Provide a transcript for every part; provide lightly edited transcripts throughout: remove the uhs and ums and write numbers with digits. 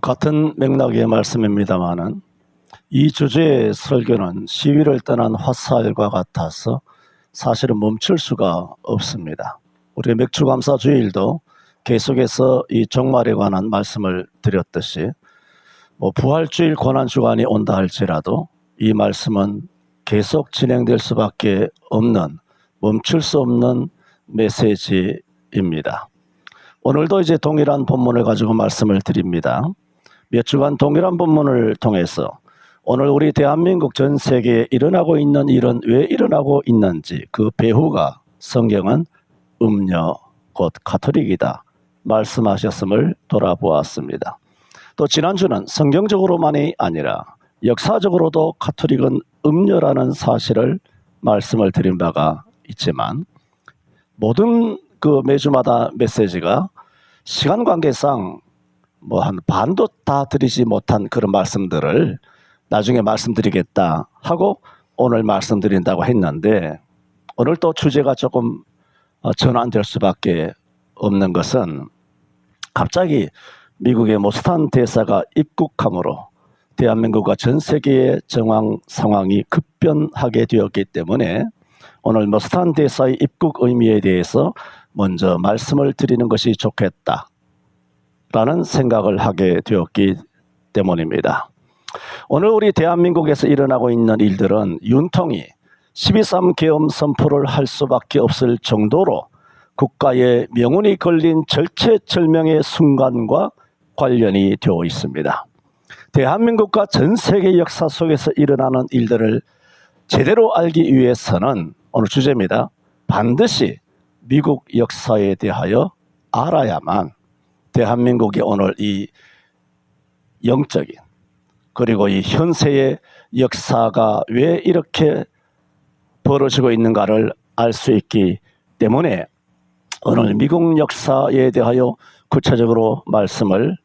같은 맥락의 말씀입니다마는 이 주제의 설교는 시위를 떠난 화살과 같아서 사실은 멈출 수가 없습니다. 우리 맥주감사주일도 계속해서 이 종말에 관한 말씀을 드렸듯이 부활주일 고난주간이 온다 할지라도 이 말씀은 계속 진행될 수밖에 없는, 멈출 수 없는 메시지입니다. 오늘도 이제 동일한 본문을 가지고 말씀을 드립니다. 몇 주간 동일한 본문을 통해서 오늘 우리 대한민국 전 세계에 일어나고 있는 일은 왜 일어나고 있는지, 그 배후가 성경은 음녀 곧 가톨릭이다 말씀하셨음을 돌아보았습니다. 또 지난주는 성경적으로만이 아니라 역사적으로도 가톨릭은 음녀라는 사실을 말씀을 드린 바가 있지만, 모든 그 매주마다 메시지가 시간 관계상 한 반도 다 드리지 못한 그런 말씀들을 나중에 말씀드리겠다 하고 오늘 말씀드린다고 했는데, 오늘 또 주제가 조금 전환될 수밖에 없는 것은 갑자기 미국의 모스탄 대사가 입국함으로 대한민국과 전 세계의 정황 상황이 급변하게 되었기 때문에 오늘 모스탄 대사의 입국 의미에 대해서 먼저 말씀을 드리는 것이 좋겠다라는 생각을 하게 되었기 때문입니다. 오늘 우리 대한민국에서 일어나고 있는 일들은 윤통이 12.3 계엄 선포를 할 수밖에 없을 정도로 국가의 명운이 걸린 절체절명의 순간과 관련이 되어 있습니다. 대한민국과 전 세계 역사 속에서 일어나는 일들을 제대로 알기 위해서는 오늘 주제입니다. 반드시 미국 역사에 대하여 알아야만 대한민국의 오늘 이 영적인 그리고 이 현세의 역사가 왜 이렇게 벌어지고 있는가를 알 수 있기 때문에 오늘 미국 역사에 대하여 구체적으로 말씀을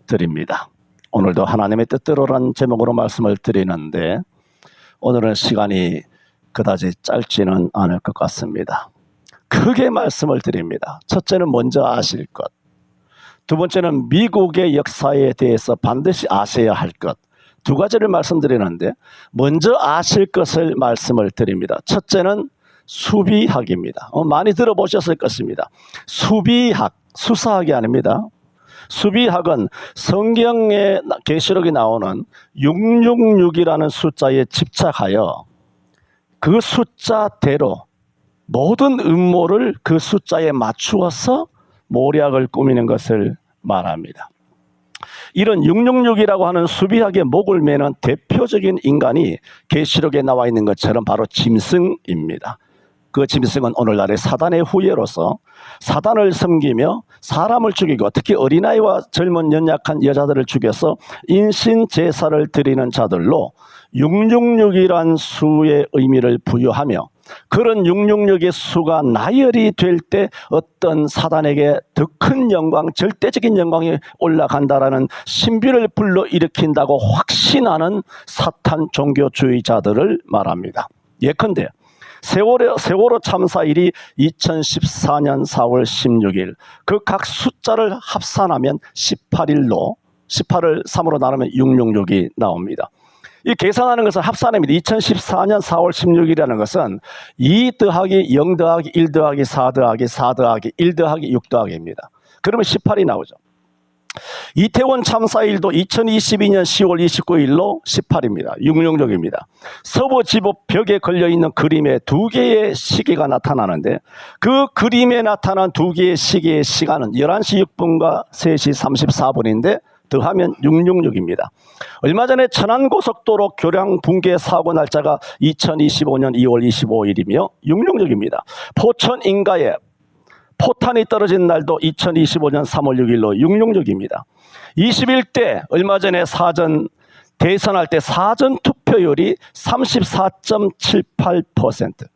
드립니다. 오늘도 하나님의 뜻대로란 제목으로 말씀을 드리는데 오늘은 시간이 그다지 짧지는 않을 것 같습니다. 크게 말씀을 드립니다. 첫째는 먼저 아실 것, 두 번째는 미국의 역사에 대해서 반드시 아셔야 할 것, 두 가지를 말씀드리는데 먼저 아실 것을 말씀을 드립니다. 첫째는 수비학입니다. 많이 들어보셨을 것입니다. 수비학, 수사학이 아닙니다. 수비학은 성경의 계시록에 나오는 666이라는 숫자에 집착하여 그 숫자대로 모든 음모를 그 숫자에 맞추어서 모략을 꾸미는 것을 말합니다. 이런 666이라고 하는 수비학의 목을 매는 대표적인 인간이 계시록에 나와 있는 것처럼 바로 짐승입니다. 그 짐승은 오늘날의 사단의 후예로서 사단을 섬기며 사람을 죽이고 특히 어린아이와 젊은 연약한 여자들을 죽여서 인신제사를 드리는 자들로 666이란 수의 의미를 부여하며, 그런 666의 수가 나열이 될 때 어떤 사단에게 더 큰 영광, 절대적인 영광이 올라간다라는 신비를 불러일으킨다고 확신하는 사탄 종교주의자들을 말합니다. 예컨대 세월호 참사일이 2014년 4월 16일, 그 각 숫자를 합산하면 18일로 18을 3으로 나누면 666이 나옵니다. 이 계산하는 것은 합산입니다. 2014년 4월 16일이라는 것은 2 더하기 0 더하기 1 더하기 4 더하기 4 더하기 1 더하기 6 더하기입니다. 그러면 18이 나오죠. 이태원 참사일도 2022년 10월 29일로 18입니다. 666입니다. 서부지법 벽에 걸려있는 그림에 두 개의 시계가 나타나는데 그 그림에 나타난 두 개의 시계의 시간은 11시 6분과 3시 34분인데 더하면 666입니다. 얼마 전에 천안고속도로 교량 붕괴 사고 날짜가 2025년 2월 25일이며 666입니다. 포천 인가에 포탄이 떨어진 날도 2025년 3월 6일로 666입니다. 21대 얼마 전에 대선할 때 사전 투표율이 34.78%,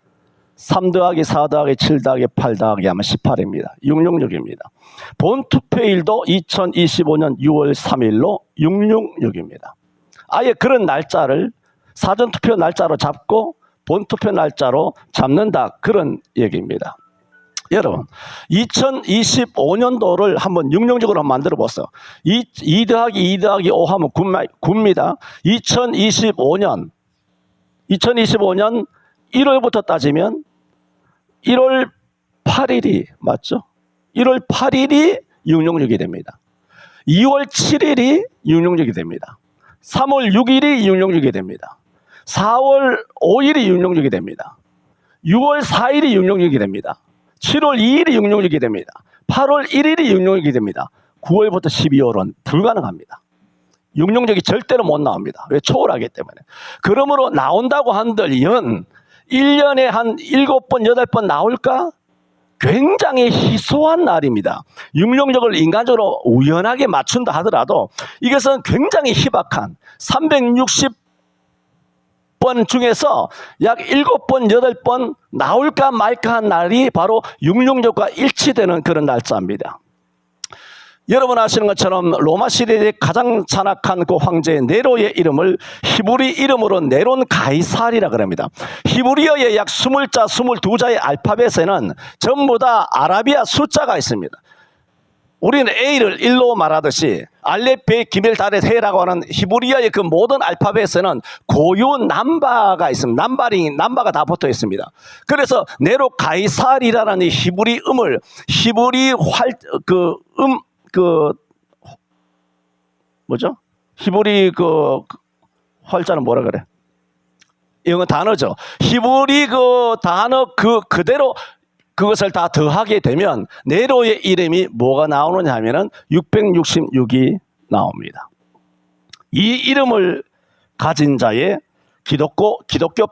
3 더하기 4 더하기 7 더하기 8 더하기 하면 18입니다. 666입니다. 본투표일도 2025년 6월 3일로 666입니다. 아예 그런 날짜를 사전투표 날짜로 잡고 본투표 날짜로 잡는다, 그런 얘기입니다. 여러분 2025년도를 한번 육룡적으로 만들어 보세요. 2 더하기 2 더하기 5 하면 9입니다. 2025년 1월부터 따지면 1월 8일이 맞죠? 1월 8일이 육룡육이 됩니다. 2월 7일이 육룡육이 됩니다. 3월 6일이 육룡육이 됩니다. 4월 5일이 육룡육이 됩니다. 6월 4일이 육룡육이 됩니다. 7월 2일이 육룡육이 됩니다. 8월 1일이 육룡육이 됩니다. 9월부터 12월은 불가능합니다. 육룡적이 절대로 못 나옵니다. 왜? 초월하기 때문에. 그러므로 나온다고 한들 1년에 한 7번, 8번 나올까? 굉장히 희소한 날입니다. 육룡적을 인간적으로 우연하게 맞춘다 하더라도 이것은 굉장히 희박한 360번 중에서 약 7번, 8번 나올까 말까 한 날이 바로 육룡적과 일치되는 그런 날짜입니다. 여러분 아시는 것처럼 로마 시대의 가장 잔악한 그 황제 네로의 이름을 히브리 이름으로 네론 가이사리라 그럽니다. 히브리어의 약 20자, 22자의 알파벳에는 전부 다 아라비아 숫자가 있습니다. 우리는 A를 1로 말하듯이 알렙, 베, 기멜, 다렛, 헤라고 하는 히브리어의 그 모든 알파벳에는 고유 남바가 있습니다. 남바가 다 붙어 있습니다. 그래서 네로 가이사리라는 이 히브리 히브리 활자는 뭐라 그래? 이건 단어죠. 히브리 단어 그대로 그것을 다 더하게 되면 네로의 이름이 뭐가 나오느냐 하면은 666이 나옵니다. 이 이름을 가진 자의 기독교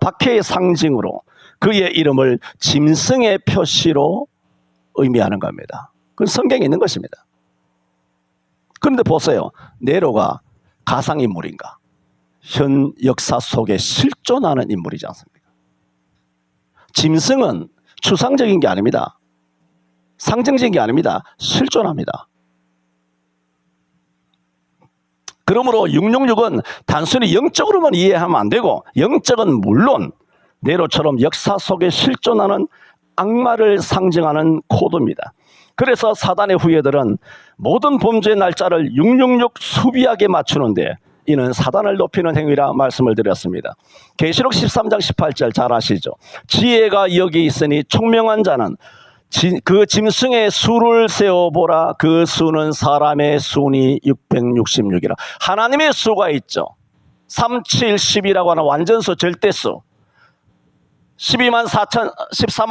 박해의 상징으로 그의 이름을 짐승의 표시로 의미하는 겁니다. 그건 성경에 있는 것입니다. 그런데 보세요. 네로가 가상인물인가? 현 역사 속에 실존하는 인물이지 않습니까? 짐승은 추상적인 게 아닙니다. 상징적인 게 아닙니다. 실존합니다. 그러므로 육룡육은 단순히 영적으로만 이해하면 안 되고 영적은 물론 네로처럼 역사 속에 실존하는 악마를 상징하는 코드입니다. 그래서 사단의 후예들은 모든 범죄의 날짜를 666 수비하게 맞추는데 이는 사단을 높이는 행위라 말씀을 드렸습니다. 계시록 13장 18절 잘 아시죠? 지혜가 여기 있으니 총명한 자는 그 짐승의 수를 세어보라. 그 수는 사람의 수니 666이라. 하나님의 수가 있죠. 3, 7, 10이라고 하는 완전수 절대수. 14만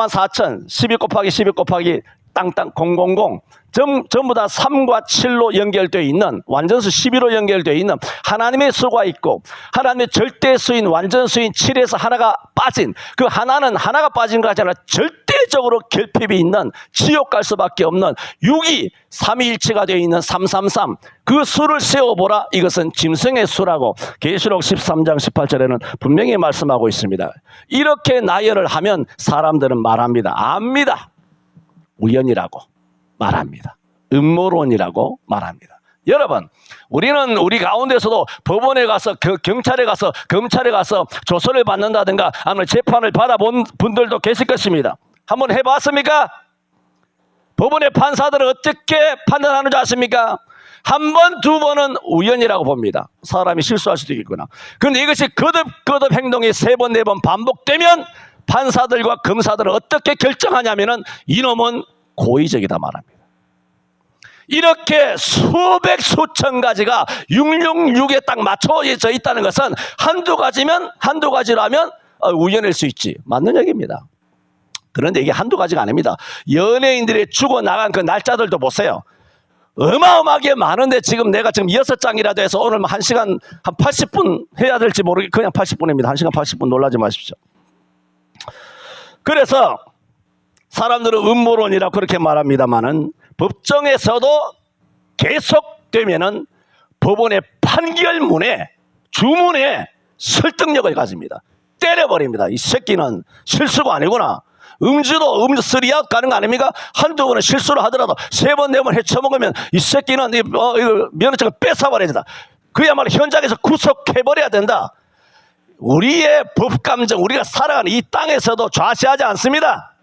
4천 12 곱하기 12 곱하기 땅땅 000 전부 다 3과 7로 연결되어 있는 완전수 12로 연결되어 있는 하나님의 수가 있고 하나님의 절대수인 완전수인 7에서 하나가 빠진 그 하나가 빠진 거 아니라 절대적으로 결핍이 있는 지옥 갈 수밖에 없는 6이 삼위일체가 되어 있는 333 그 수를 세워보라. 이것은 짐승의 수라고 계시록 13장 18절에는 분명히 말씀하고 있습니다. 이렇게 나열을 하면 사람들은 말합니다. 압니다. 우연이라고 말합니다. 음모론이라고 말합니다. 여러분, 우리는 우리 가운데서도 법원에 가서 경찰에 가서 검찰에 가서 조서를 받는다든가 아니면 재판을 받아본 분들도 계실 것입니다. 한번 해봤습니까? 법원의 판사들은 어떻게 판단하는 줄 아십니까? 한 번, 두 번은 우연이라고 봅니다. 사람이 실수할 수도 있겠구나. 그런데 이것이 거듭 행동이 3번, 4번 반복되면 판사들과 검사들은 어떻게 결정하냐면은 이놈은 고의적이다 말합니다. 이렇게 수백 수천 가지가 666에 딱 맞춰져 있다는 것은 한두 가지라면 우연일 수 있지. 맞는 얘기입니다. 그런데 이게 한두 가지가 아닙니다. 연예인들이 죽어나간 그 날짜들도 보세요. 어마어마하게 많은데 지금 내가 지금 6장이라도 해서 오늘 1시간 한 80분 해야 될지 모르겠 그냥 80분입니다. 1시간 80분 놀라지 마십시오. 그래서 사람들은 음모론이라고 그렇게 말합니다만은 법정에서도 계속되면은 법원의 판결문에 주문에 설득력을 가집니다. 때려버립니다. 이 새끼는 실수가 아니구나. 음주 3아웃 가는 거 아닙니까? 한두 번은 실수를 하더라도 3번, 4번 헤쳐먹으면 이 새끼는 면허증을 뺏어버려야 된다. 그야말로 현장에서 구속해버려야 된다. 우리의 법감정, 우리가 살아가는 이 땅에서도 좌시하지 않습니다.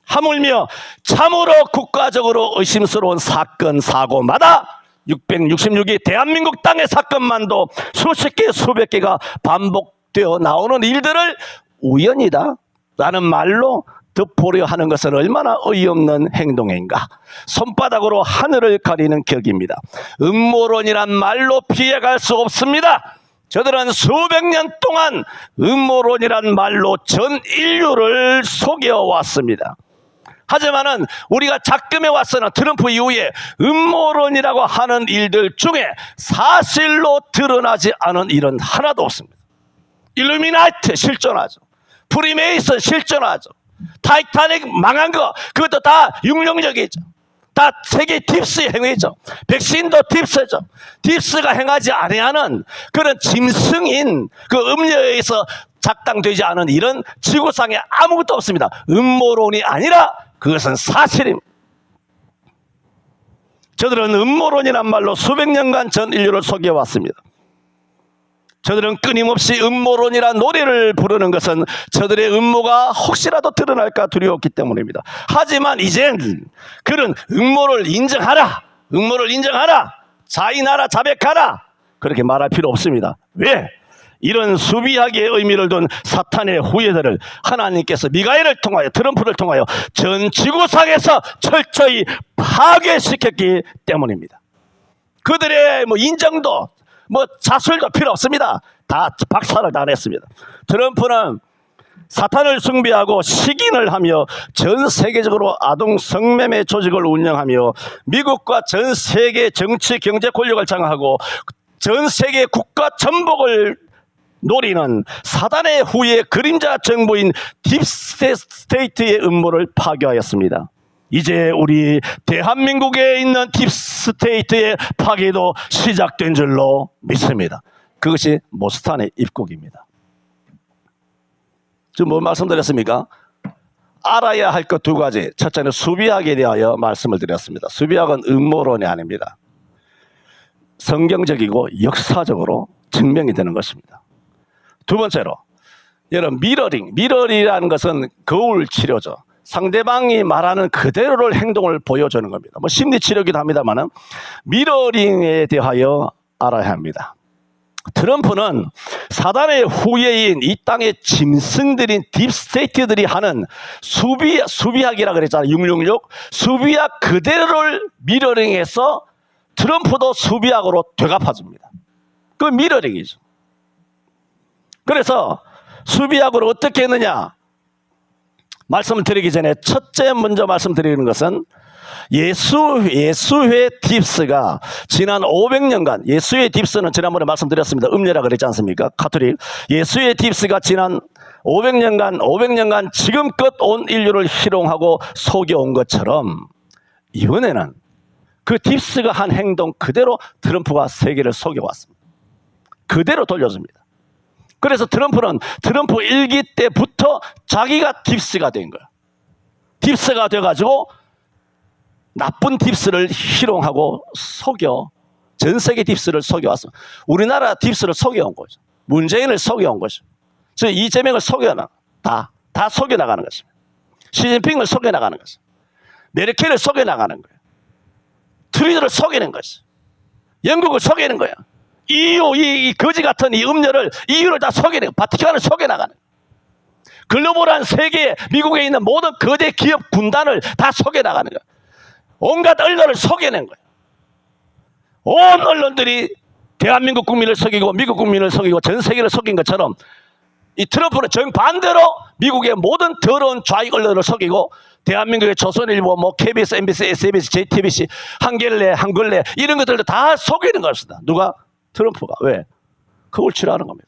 하물며 참으로 국가적으로 의심스러운 사건 사고마다 666이 대한민국 땅의 사건만도 수십 개 수백 개가 반복되어 나오는 일들을 우연이다 라는 말로 덮으려 하는 것은 얼마나 어이없는 행동인가. 손바닥으로 하늘을 가리는 격입니다. 음모론이란 말로 피해갈 수 없습니다. 저들은 수백 년 동안 음모론이란 말로 전 인류를 속여왔습니다. 하지만은 우리가 작금해 왔으나 트럼프 이후에 음모론이라고 하는 일들 중에 사실로 드러나지 않은 일은 하나도 없습니다. 일루미나티 실존하죠. 프리메이슨 실존하죠. 타이타닉 망한 거 그것도 다 융령적이죠. 다 세계 딥스의 행위죠. 백신도 딥스죠. 딥스가 행하지 아니하는 그런 짐승인 그 음료에서 작당되지 않은 일은 지구상에 아무것도 없습니다. 음모론이 아니라 그것은 사실입니다. 저들은 음모론이란 말로 수백 년간 전 인류를 속여왔습니다. 저들은 끊임없이 음모론이란 노래를 부르는 것은 저들의 음모가 혹시라도 드러날까 두려웠기 때문입니다. 하지만 이젠 그런 음모를 인정하라, 음모를 인정하라, 자인하라, 자백하라 그렇게 말할 필요 없습니다. 왜? 이런 수비하기의 의미를 둔 사탄의 후예들을 하나님께서 미가엘을 통하여 트럼프를 통하여 전 지구상에서 철저히 파괴시켰기 때문입니다. 그들의 인정도 자술도 필요 없습니다. 다 박살을 다 냈습니다. 트럼프는 사탄을 숭배하고 식인을 하며 전 세계적으로 아동 성매매 조직을 운영하며 미국과 전 세계 정치 경제 권력을 장악하고 전 세계 국가 전복을 노리는 사단의 후예 그림자 정부인 딥스테이트의 음모를 파괴하였습니다. 이제 우리 대한민국에 있는 딥스테이트의 파괴도 시작된 줄로 믿습니다. 그것이 모스탄의 입국입니다. 지금 뭐 말씀드렸습니까? 알아야 할 것 두 가지. 첫째는 수비학에 대하여 말씀을 드렸습니다. 수비학은 음모론이 아닙니다. 성경적이고 역사적으로 증명이 되는 것입니다. 두 번째로 여러분 미러링이라는 것은 거울 치료죠. 상대방이 말하는 그대로를 행동을 보여주는 겁니다. 심리치료기도 합니다만 미러링에 대하여 알아야 합니다. 트럼프는 사단의 후예인 이 땅의 짐승들인 딥스테이트들이 하는 수비학이라 그랬잖아요. 666 수비학 그대로를 미러링해서 트럼프도 수비학으로 되갚아줍니다. 그 미러링이죠. 그래서 수비학으로 어떻게 했느냐 말씀을 드리기 전에 첫째 먼저 말씀드리는 것은 예수회 딥스가 지난 500년간 예수회 딥스는 지난번에 말씀드렸습니다. 음녀라 그랬지 않습니까? 가톨릭. 예수회 딥스가 지난 500년간 지금껏 온 인류를 희롱하고 속여온 것처럼 이번에는 그 딥스가 한 행동 그대로 트럼프가 세계를 속여왔습니다. 그대로 돌려줍니다. 그래서 트럼프는 트럼프 일기 때부터 자기가 딥스가 된 거예요. 딥스가 돼가지고 나쁜 딥스를 희롱하고 속여 전 세계 딥스를 속여왔어. 우리나라 딥스를 속여온 거죠. 문재인을 속여온 거죠. 즉 이재명을 속여나 다 속여나가는 것입니다. 시진핑을 속여나가는 것입니다. 메르켈을 속여나가는 거예요. 트루도를 속이는 것이 영국을 속이는 거예요. EU 이 거지 같은 이 음녀를 EU를 다 속이는 바티칸을 속여나가는 글로벌한 세계 미국에 있는 모든 거대 기업 군단을 다 속여나가는 거예요. 온갖 언론을 속여낸 거예요. 온 언론들이 대한민국 국민을 속이고 미국 국민을 속이고 전 세계를 속인 것처럼 이 트럼프는 정반대로 미국의 모든 더러운 좌익 언론을 속이고 대한민국의 조선일보, KBS, MBC, SBS, JTBC, 한글래 이런 것들도 다 속이는 것이다. 누가? 트럼프가. 왜? 그걸 치료하는 겁니다.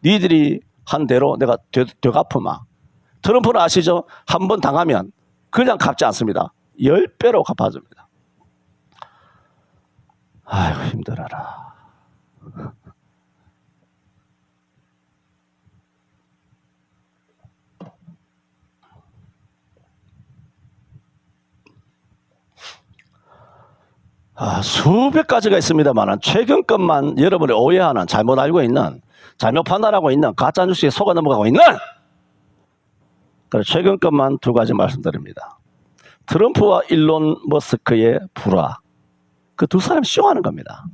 니들이 한 대로 내가 되갚으마. 트럼프는 아시죠? 한 번 당하면 그냥 갚지 않습니다. 10배로 갚아줍니다. 아이고 힘들어라. 수백 가지가 있습니다만 최근 것만 여러분이 오해하는 잘못 알고 있는 잘못 판단하고 있는 가짜뉴스에 속아 넘어가고 있는 그래서 최근 것만 두 가지 말씀드립니다. 트럼프와 일론 머스크의 불화. 그 두 사람이 쇼하는 겁니다.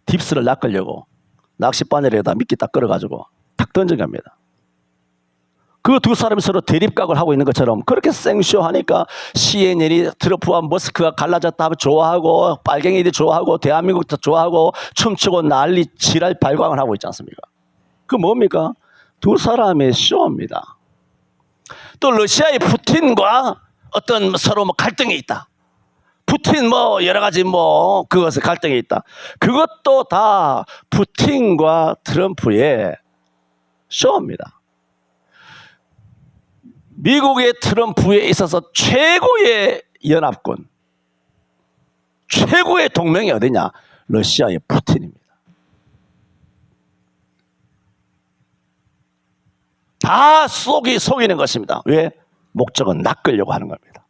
딥스를 낚으려고 낚싯바늘에다 미끼 딱 끌어가지고 탁 던진 겁니다. 그 두 사람이 서로 대립각을 하고 있는 것처럼 그렇게 생쇼하니까 CNN이 트럼프와 머스크가 갈라졌다 하면 좋아하고 빨갱이들이 좋아하고 대한민국도 좋아하고 춤추고 난리 지랄 발광을 하고 있지 않습니까? 그 뭡니까? 두 사람의 쇼입니다. 또 러시아의 푸틴과 어떤 서로 뭐 갈등이 있다. 푸틴 뭐 여러 가지 뭐 그것에 갈등이 있다. 그것도 다 푸틴과 트럼프의 쇼입니다. 미국의 트럼프에 있어서 최고의 연합군, 최고의 동맹이 어디냐? 러시아의 푸틴입니다. 다 속이는 것입니다. 왜? 목적은 낚으려고 하는 겁니다.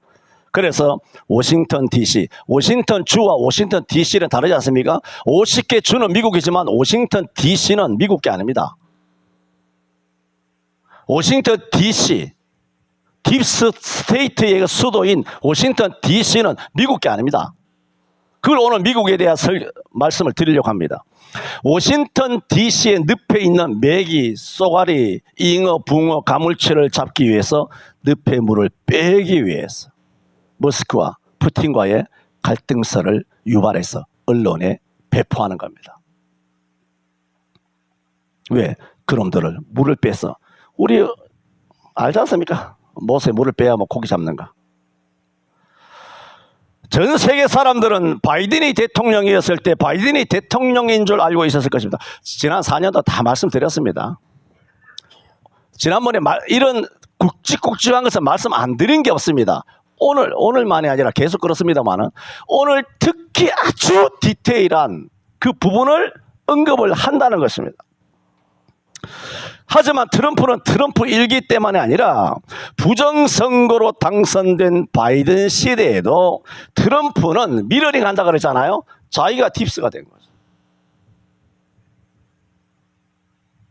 그래서 워싱턴 DC, 워싱턴 주와 워싱턴 DC는 다르지 않습니까? 50개 주는 미국이지만 워싱턴 DC는 미국 게 아닙니다. 워싱턴 DC, 딥스 스테이트의 수도인 워싱턴 DC는 미국 게 아닙니다. 그걸 오늘 미국에 대한 말씀을 드리려고 합니다. 워싱턴 DC의 늪에 있는 메기, 쏘가리, 잉어, 붕어, 가물치를 잡기 위해서 늪의 물을 빼기 위해서 머스크와 푸틴과의 갈등설을 유발해서 언론에 배포하는 겁니다. 왜? 그놈들을 물을 빼서 우리 알지 않습니까? 못에 물을 빼야 뭐 고기 잡는 거. 전 세계 사람들은 바이든이 대통령이었을 때 바이든이 대통령인 줄 알고 있었을 것입니다. 지난 4년도 다 말씀드렸습니다. 지난번에 이런 굵직굵직한 것은 말씀 안 드린 게 없습니다. 오늘만이 아니라 계속 그렇습니다만은 오늘 특히 아주 디테일한 그 부분을 언급을 한다는 것입니다. 하지만 트럼프는 트럼프 일기 때만이 아니라 부정선거로 당선된 바이든 시대에도 트럼프는 미러링 한다 그랬잖아요. 자기가 딥스가 된 거죠.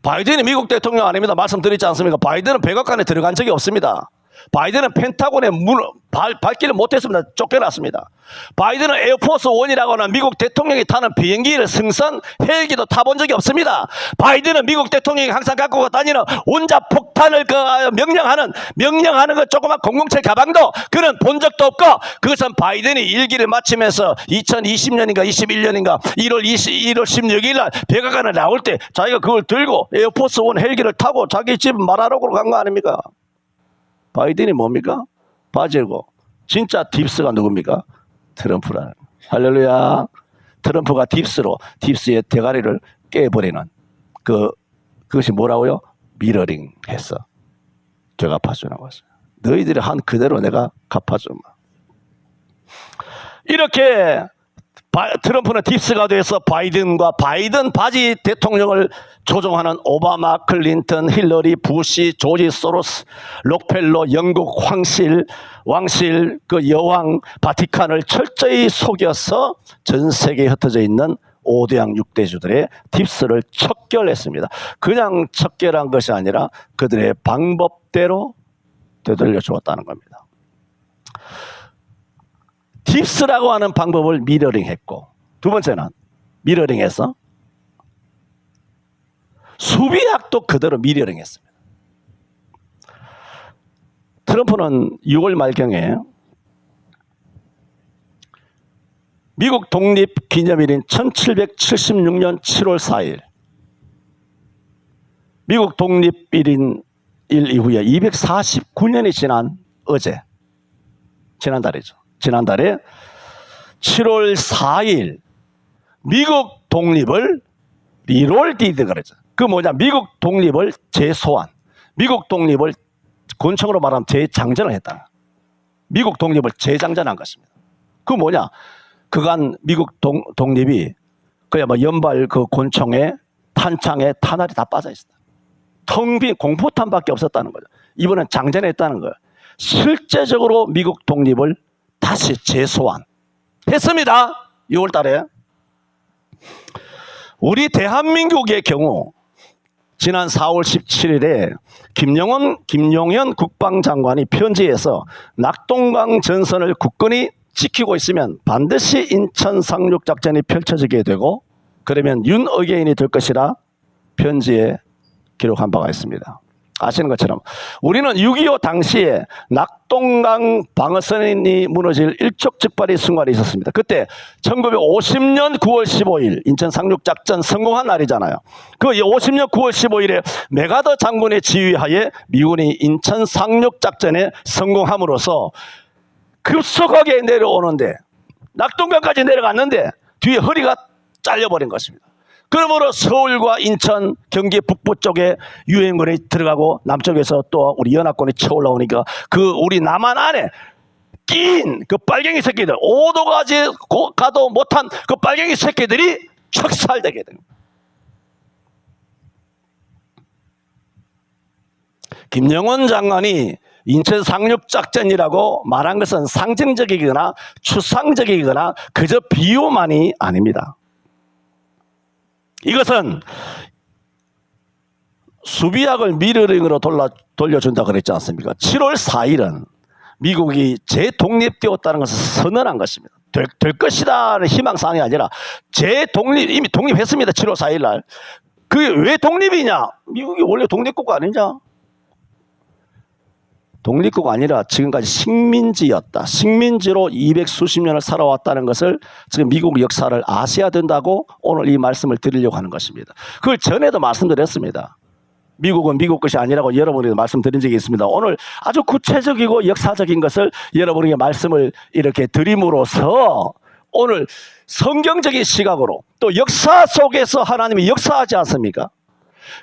바이든이 미국 대통령 아닙니다. 말씀드렸지 않습니까? 바이든은 백악관에 들어간 적이 없습니다. 바이든은 펜타곤에 밟기를 못했습니다. 쫓겨났습니다. 바이든은 에어포스 1이라고 하는 미국 대통령이 타는 비행기를 승선 헬기도 타본 적이 없습니다. 바이든은 미국 대통령이 항상 갖고 다니는 원자폭탄을 명령하는 그 조그만 007 가방도 그는 본 적도 없고, 그것은 바이든이 일기를 마치면서 2020년인가 21년인가 1월 16일 날 백악관에 나올 때 자기가 그걸 들고 에어포스 1 헬기를 타고 자기 집 마라로그로 간 거 아닙니까? 바이든이 뭡니까? 바지고 진짜 딥스가 누굽니까? 트럼프라는. 할렐루야. 트럼프가 딥스의 대가리를 깨버리는 그것이 뭐라고요? 미러링 해서 되갚아주라고 했어요. 너희들이 한 그대로 내가 갚아주마. 이렇게 트럼프는 딥스가 돼서 바이든과 바이든 바지 대통령을 조종하는 오바마, 클린턴, 힐러리, 부시, 조지 소로스, 록펠러, 영국 왕실, 그 여왕, 바티칸을 철저히 속여서 전 세계에 흩어져 있는 5대양 6대주들의 딥스를 척결했습니다. 그냥 척결한 것이 아니라 그들의 방법대로 되돌려 주었다는 겁니다. 딥스라고 하는 방법을 미러링했고, 두 번째는 미러링해서 수비학도 그대로 미러링했습니다. 트럼프는 6월 말경에 미국 독립 기념일인 1776년 7월 4일 미국 독립일인 일 이후에 249년이 지난 지난달에 7월 4일 미국 독립을 리롤디드 그러죠. 그 뭐냐? 미국 독립을 재소환, 미국 독립을 권총으로 말하면 재장전을 했다. 미국 독립을 재장전한 것입니다. 그 뭐냐? 그간 미국 독립이 그야 뭐 연발 그 권총에 탄창에 탄알이 다 빠져 있었다. 텅 빈 공포탄밖에 없었다는 거죠. 이번엔 장전했다는 거예요. 실제적으로 미국 독립을 다시 재소환했습니다. 6월 달에. 우리 대한민국의 경우 지난 4월 17일에 김용현 국방장관이 편지에서 낙동강 전선을 굳건히 지키고 있으면 반드시 인천 상륙작전이 펼쳐지게 되고 그러면 윤어게인이 될 것이라 편지에 기록한 바가 있습니다. 아시는 것처럼 우리는 6.25 당시에 낙동강 방어선이 무너질 일촉즉발의 순간이 있었습니다. 그때 1950년 9월 15일 인천 상륙작전 성공한 날이잖아요. 그 50년 9월 15일에 메가더 장군의 지휘하에 미군이 인천 상륙작전에 성공함으로써 급속하게 내려오는데 낙동강까지 내려갔는데 뒤에 허리가 잘려버린 것입니다. 그러므로 서울과 인천, 경기 북부 쪽에 유행군이 들어가고 남쪽에서 또 우리 연합군이 쳐올라오니까 그 우리 남한 안에 낀 그 빨갱이 새끼들 5도 가도 못한 그 빨갱이 새끼들이 척살되게 됩니다. 김영원 장관이 인천 상륙작전이라고 말한 것은 상징적이거나 추상적이거나 그저 비유만이 아닙니다. 이것은 수비약을 미러링으로 돌려준다 그랬지 않습니까? 7월 4일은 미국이 재독립되었다는 것을 선언한 것입니다. 될 것이다 하는 희망사항이 아니라 이미 독립했습니다. 7월 4일 날. 그게 왜 독립이냐? 미국이 원래 독립국 아니냐? 독립국 아니라 지금까지 식민지였다. 식민지로 200수십 년을 살아왔다는 것을 지금 미국 역사를 아셔야 된다고 오늘 이 말씀을 드리려고 하는 것입니다. 그걸 전에도 말씀드렸습니다. 미국은 미국 것이 아니라고 여러분에게 말씀드린 적이 있습니다. 오늘 아주 구체적이고 역사적인 것을 여러분에게 말씀을 이렇게 드림으로써 오늘 성경적인 시각으로 또 역사 속에서 하나님이 역사하지 않습니까?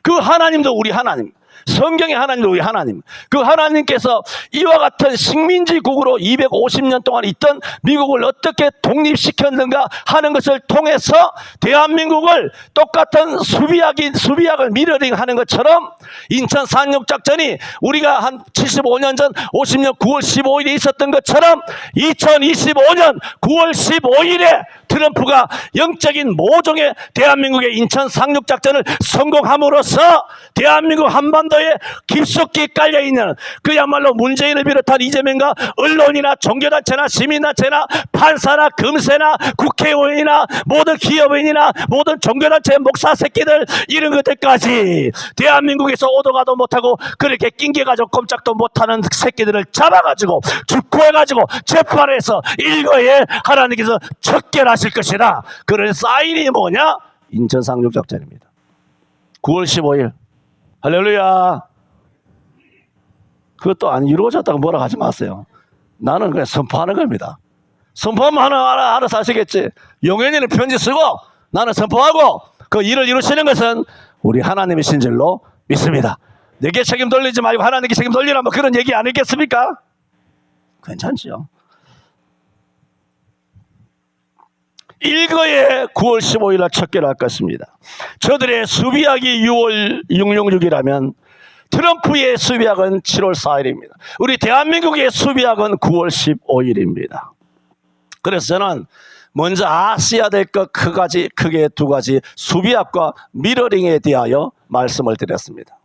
그 하나님도 우리 하나님, 성경의 하나님도 우리 하나님, 그 하나님께서 이와 같은 식민지국으로 250년 동안 있던 미국을 어떻게 독립시켰는가 하는 것을 통해서 대한민국을 똑같은 수비약을 미러링하는 것처럼 인천 상륙작전이 우리가 한 75년 전 50년 9월 15일에 있었던 것처럼 2025년 9월 15일에 트럼프가 영적인 모종의 대한민국의 인천 상륙작전을 성공함으로써 대한민국 한반도에 깊숙이 깔려있는 그야말로 문재인을 비롯한 이재명과 언론이나 종교단체나 시민단체나 판사나 금세나 국회의원이나 모든 기업인이나 모든 종교단체 목사 새끼들 이런 것들까지 대한민국에서 오도 가도 못하고 그렇게 낑겨가지고 꼼짝도 못하는 새끼들을 잡아가지고 축구해가지고 재판해서 일거에 하나님께서 척결하실 것이다. 그런 사인이 뭐냐? 인천 상륙작전입니다. 9월 15일 할렐루야. 그것도 안 이루어졌다고 뭐라 하지 마세요. 나는 그냥 선포하는 겁니다. 선포하면 알아서 하시겠지. 용현이는 편지 쓰고 나는 선포하고 그 일을 이루시는 것은 우리 하나님이신 줄로 믿습니다. 내게 책임 돌리지 말고 하나님께 책임 돌리라 뭐 그런 얘기 아니겠습니까? 괜찮지요. 일거에 9월 15일 날 척결할 것입니다. 저들의 수비약이 6월 666이라면 트럼프의 수비약은 7월 4일입니다. 우리 대한민국의 수비약은 9월 15일입니다. 그래서 저는 먼저 아셔야 될 것 크게 두 가지 수비약과 미러링에 대하여 말씀을 드렸습니다.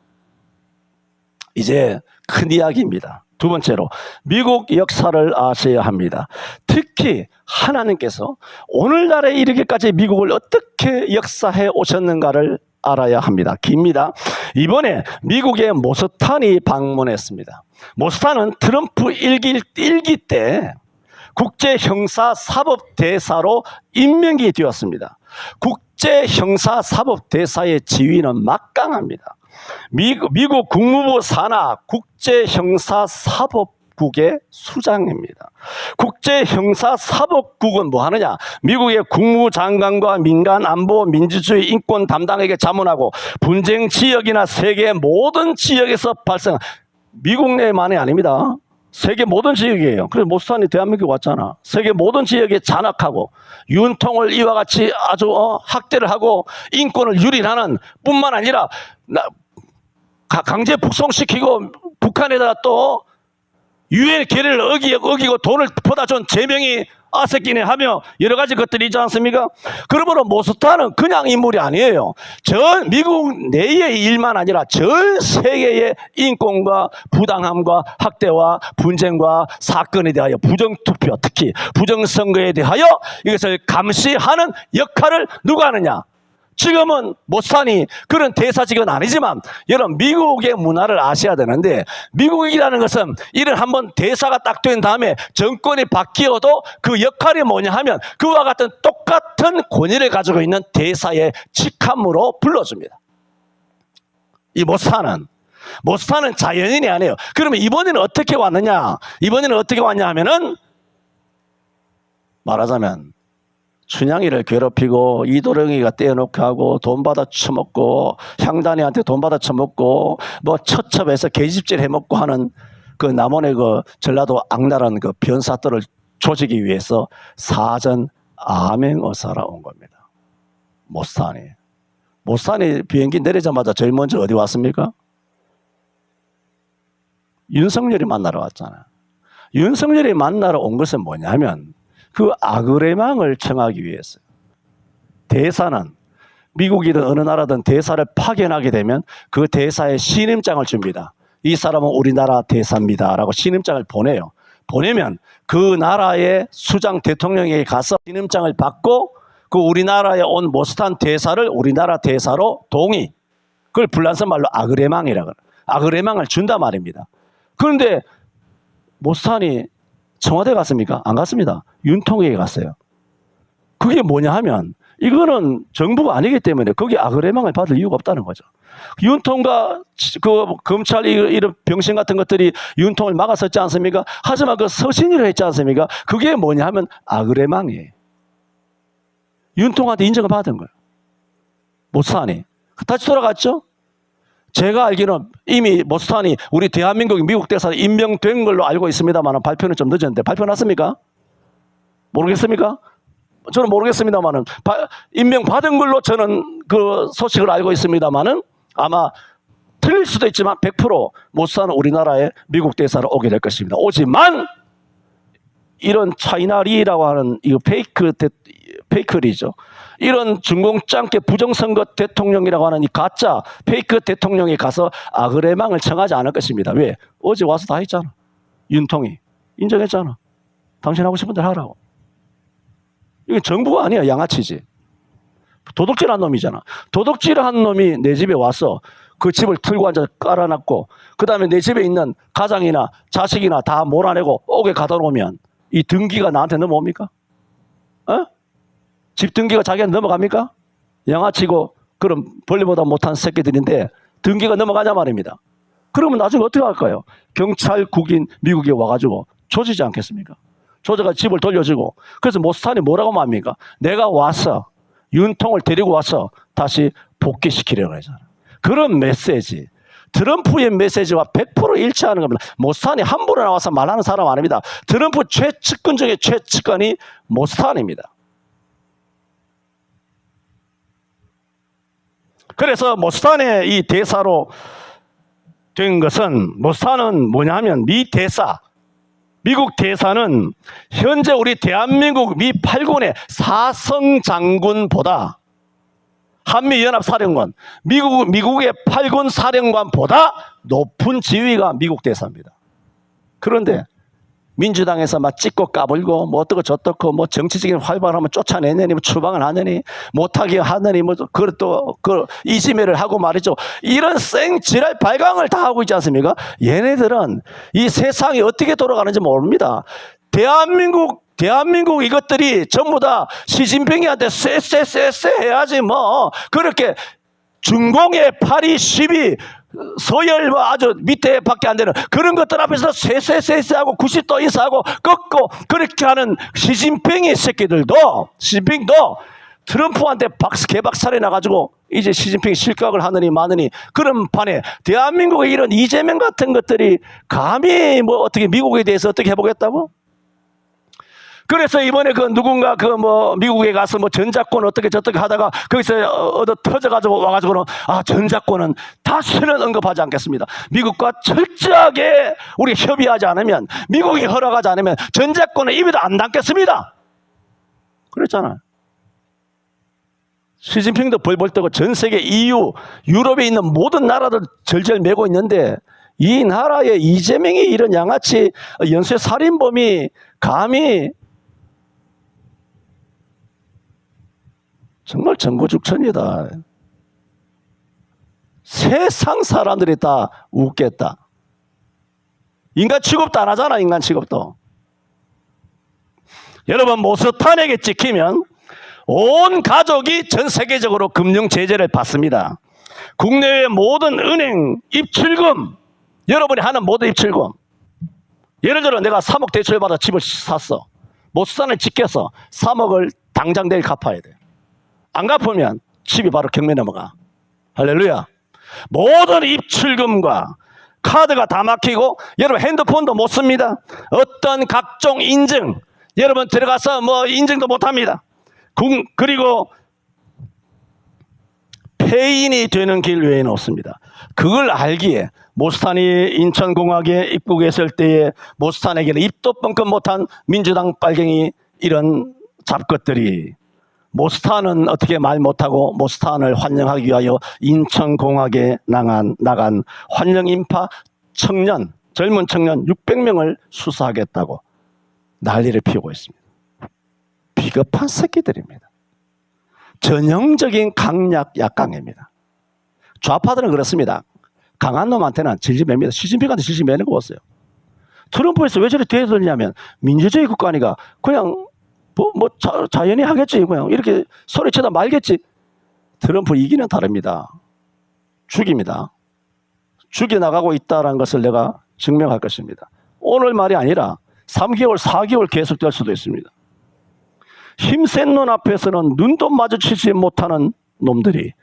이제 큰 이야기입니다. 두 번째로 미국 역사를 아셔야 합니다. 특히 하나님께서 오늘날에 이르기까지 미국을 어떻게 역사해 오셨는가를 알아야 합니다. 깁니다. 이번에 미국의 모스탄이 방문했습니다. 모스탄은 트럼프 일기 때 국제형사사법대사로 임명이 되었습니다. 국제형사사법대사의 지위는 막강합니다. 미국 국무부 산하 국제형사사법국의 수장입니다. 국제형사사법국은 뭐 하느냐? 미국의 국무장관과 민간 안보 민주주의 인권 담당에게 자문하고 분쟁 지역이나 세계 모든 지역에서 발생, 미국 내만이 아닙니다. 세계 모든 지역이에요. 그래서 모스탄이 대한민국 왔잖아. 세계 모든 지역에 잔악하고 윤통을 이와 같이 아주 학대를 하고 인권을 유린하는 뿐만 아니라 강제 북송시키고 북한에다가 또 유엔 계례를 어기고 돈을 퍼다 준 제명이 아세끼네 하며 여러 가지 것들이 있지 않습니까? 그러므로 모스타는 그냥 인물이 아니에요. 전 미국 내의 일만 아니라 전 세계의 인권과 부당함과 학대와 분쟁과 사건에 대하여 부정투표, 특히 부정선거에 대하여 이것을 감시하는 역할을 누가 하느냐? 지금은 모스탄이 그런 대사직은 아니지만 여러분 미국의 문화를 아셔야 되는데, 미국이라는 것은 이런 한번 대사가 딱 된 다음에 정권이 바뀌어도 그 역할이 뭐냐 하면 그와 같은 똑같은 권위를 가지고 있는 대사의 직함으로 불러줍니다. 이 모스탄은 자연인이 아니에요. 그러면 이번에는 어떻게 왔느냐? 이번에는 어떻게 왔냐 하면은 말하자면 춘향이를 괴롭히고 이도령이가 떼어놓고 하고 돈 받아 처먹고 향단이한테 돈 받아 처먹고 뭐 처첩해서 계집질 해먹고 하는 그 남원의 그 전라도 악랄한 그 변사들을 조지기 위해서 사전 암행어사라 온 겁니다. 모스탄이 비행기 내리자마자 제일 먼저 어디 왔습니까? 윤석열이 만나러 왔잖아요. 윤석열이 만나러 온 것은 뭐냐면 그 아그레망을 청하기 위해서. 대사는 미국이든 어느 나라든 대사를 파견하게 되면 그 대사에 신임장을 줍니다. 이 사람은 우리나라 대사입니다 라고 신임장을 보내요. 보내면 그 나라의 수장 대통령에게 가서 신임장을 받고 그 우리나라에 온 모스탄 대사를 우리나라 대사로 동의, 그걸 불란서 말로 아그레망이라고 해요. 아그레망을 준단 말입니다. 그런데 모스탄이 청와대 갔습니까? 안 갔습니다. 윤통에게 갔어요. 그게 뭐냐 하면 이거는 정부가 아니기 때문에 거기 아그레망을 받을 이유가 없다는 거죠. 윤통과 그 검찰 이런 병신 같은 것들이 윤통을 막았었지 않습니까? 하지만 그 서신이라 했지 않습니까? 그게 뭐냐 하면 아그레망이에요. 윤통한테 인정을 받은 거예요. 모스탄이. 다시 돌아갔죠? 제가 알기로는 이미 모스탄이 우리 대한민국 미국 대사로 임명된 걸로 알고 있습니다만 발표는 좀 늦었는데 발표 났습니까? 모르겠습니까? 저는 모르겠습니다만은 임명받은 걸로 저는 그 소식을 알고 있습니다만은 아마 틀릴 수도 있지만 100% 모스탄은 우리나라에 미국 대사로 오게 될 것입니다. 오지만 이런 차이나리라고 하는 이 페이크리죠. 이런 중공짱께 부정선거 대통령이라고 하는 이 가짜 페이크 대통령이 가서 아그레망을 청하지 않을 것입니다. 왜? 어제 와서 다 했잖아. 윤통이 인정했잖아. 당신 하고 싶은 대로 하라고. 이게 정부가 아니야. 양아치지. 도둑질한 놈이잖아. 도둑질한 놈이 내 집에 와서 그 집을 틀고 앉아 깔아놨고 그 다음에 내 집에 있는 가장이나 자식이나 다 몰아내고 옥에 가다 놓으면 이 등기가 나한테 넘어옵니까? 어? 집 등기가 자기한테 넘어갑니까? 양아치고 그럼 벌레보다 못한 새끼들인데 등기가 넘어가냐 말입니다. 그러면 나중에 어떻게 할까요? 경찰, 국인, 미국에 와가지고 조지지 않겠습니까? 조져가 집을 돌려주고. 그래서 모스탄이 뭐라고 말합니까? 내가 와서 윤통을 데리고 와서 다시 복귀시키려고 하잖아. 그런 메시지. 트럼프의 메시지와 100% 일치하는 겁니다. 모스탄이 함부로 나와서 말하는 사람 아닙니다. 트럼프 최측근 중에 최측근이 모스탄입니다. 그래서 모스탄의 이 대사로 된 것은, 모스탄은 뭐냐 하면 미국 대사는 현재 우리 대한민국 미 8군의 사성 장군보다 한미연합사령관, 미국의 8군 사령관보다 높은 지위가 미국 대사입니다. 그런데 민주당에서 막 찍고 까불고 뭐 어떻고 저떻고 뭐 정치적인 활발하면 쫓아내느니 뭐 추방을 하느니 못하게 하느니 뭐 그것도 그 이지매를 하고 말이죠. 이런 생지랄 발광을 다 하고 있지 않습니까? 얘네들은 이 세상이 어떻게 돌아가는지 모릅니다. 대한민국 이것들이 전부 다 시진핑이한테 쎄 해야지 뭐 그렇게 중공의 8이 10이 서열 뭐 아주 밑에 밖에 안 되는 그런 것들 앞에서 쎄 하고 90도 인사하고 꺾고 그렇게 하는 시진핑의 새끼들도 시진핑도 트럼프한테 개박살이 나가지고 이제 시진핑이 실격을 하느니 마느니 그런 판에 대한민국의 이런 이재명 같은 것들이 감히 뭐 어떻게 미국에 대해서 어떻게 해보겠다고? 그래서 이번에 그 누군가 그 뭐 미국에 가서 뭐 전작권 어떻게 저떻게 하다가 거기서 얻어 터져가지고 와가지고는 전작권은 다시는 언급하지 않겠습니다. 미국과 철저하게 우리 협의하지 않으면 미국이 허락하지 않으면 전작권은 입에도 안 담겠습니다. 그랬잖아요. 시진핑도 벌벌 떠고 전 세계 EU, 유럽에 있는 모든 나라들 절절 매고 있는데 이 나라에 이재명이 이런 양아치 연쇄 살인범이 감히 정말 정거죽천이다. 세상 사람들이 다 웃겠다. 인간 취급도 안 하잖아, 인간 취급도. 여러분, 모스탄에게 찍히면 온 가족이 전 세계적으로 금융 제재를 받습니다. 국내외 모든 은행 입출금, 여러분이 하는 모든 입출금. 예를 들어 내가 3억 대출 받아 집을 샀어. 모스탄을 찍혀서 3억을 당장 내일 갚아야 돼. 안 갚으면 집이 바로 경매 넘어가. 할렐루야. 모든 입출금과 카드가 다 막히고 여러분 핸드폰도 못 씁니다. 어떤 각종 인증 여러분 들어가서 뭐 인증도 못 합니다. 그리고 폐인이 되는 길 외에는 없습니다. 그걸 알기에 모스탄이 인천공항에 입국했을 때에 모스탄에게는 입도 뻥끗 못한 민주당 빨갱이 이런 잡것들이 모스탄은 어떻게 말 못하고 모스탄을 환영하기 위하여 인천공항에 나간 환영 인파 청년, 젊은 청년 600명을 수사하겠다고 난리를 피우고 있습니다. 비겁한 새끼들입니다. 전형적인 강약 약강입니다. 좌파들은 그렇습니다. 강한 놈한테는 질질 맵니다. 시진핑한테 질질 매는 거 보세요. 트럼프에서 왜 저리 대들냐면 민주주의 국가니까 그냥 자연히 하겠지. 그냥 이렇게 소리쳐다 말겠지. 트럼프 이기는 다릅니다. 죽입니다. 죽여나가고 있다는 것을 내가 증명할 것입니다. 오늘 말이 아니라 3개월, 4개월 계속될 수도 있습니다. 힘센 놈 앞에서는 눈도 마주치지 못하는 놈들이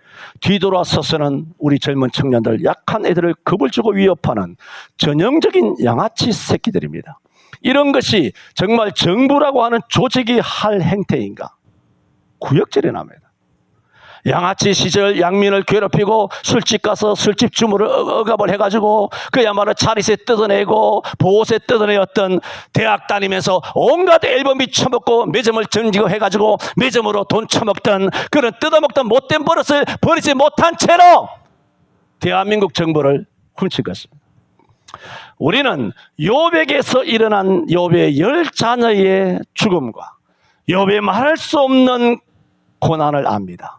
뒤돌아서서는 우리 젊은 청년들, 약한 애들을 겁을 주고 위협하는 전형적인 양아치 새끼들입니다. 이런 것이 정말 정부라고 하는 조직이 할 행태인가? 구역질이 납니다. 양아치 시절 양민을 괴롭히고 술집 가서 술집 주무를 억압을 해가지고 그야말로 차리세 뜯어내고 보호세 뜯어내었던 대학 다니면서 온갖 앨범이 처먹고 매점을 전지고 해가지고 매점으로 돈 처먹던 그런 뜯어먹던 못된 버릇을 버리지 못한 채로 대한민국 정부를 훔친 것입니다. 우리는 욥에게서 일어난 욥의 10자녀의 죽음과 욥의 말할 수 없는 고난을 압니다.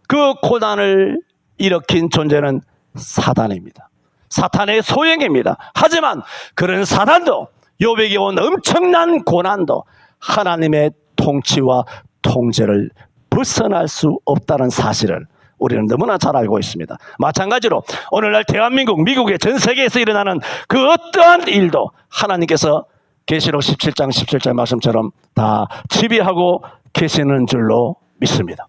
그 고난을 일으킨 존재는 사단입니다. 사탄의 소행입니다. 하지만 그런 사단도 욥에게 온 엄청난 고난도 하나님의 통치와 통제를 벗어날 수 없다는 사실을 우리는 너무나 잘 알고 있습니다. 마찬가지로 오늘날 대한민국, 미국의 전 세계에서 일어나는 그 어떠한 일도 하나님께서 계시록 17장 17절 말씀처럼 다 지배하고 계시는 줄로 믿습니다.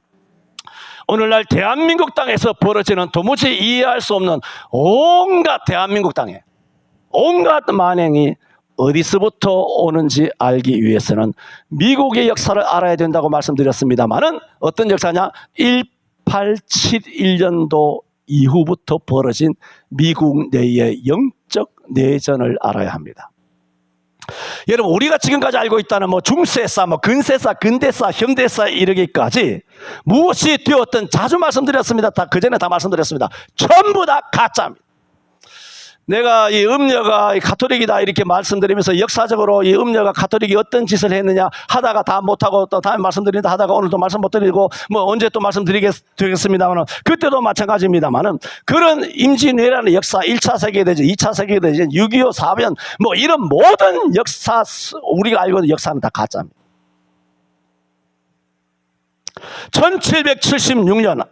오늘날 대한민국 땅에서 벌어지는 도무지 이해할 수 없는 온갖 대한민국 땅에 온갖 만행이 어디서부터 오는지 알기 위해서는 미국의 역사를 알아야 된다고 말씀드렸습니다만은 어떤 역사냐? 1871년도 이후부터 벌어진 미국 내의 영적 내전을 알아야 합니다. 여러분, 우리가 지금까지 알고 있다는 중세사, 근세사, 근대사, 현대사 이르기까지 무엇이 되었든 자주 말씀드렸습니다. 그 전에 다 말씀드렸습니다. 전부 다 가짜입니다. 내가 이 음녀가 가톨릭이다 이렇게 말씀드리면서 역사적으로 이 음녀가 가톨릭이 어떤 짓을 했느냐 하다가 다 못하고 또 다음에 말씀드린다 하다가 오늘도 말씀 못 드리고 언제 또 말씀드리겠습니다만 그때도 마찬가지입니다만은 그런 임진왜란의 역사 1차 세계대전, 2차 세계대전, 6.25 사변 이런 모든 역사 우리가 알고 있는 역사는 다 가짜입니다. 1776년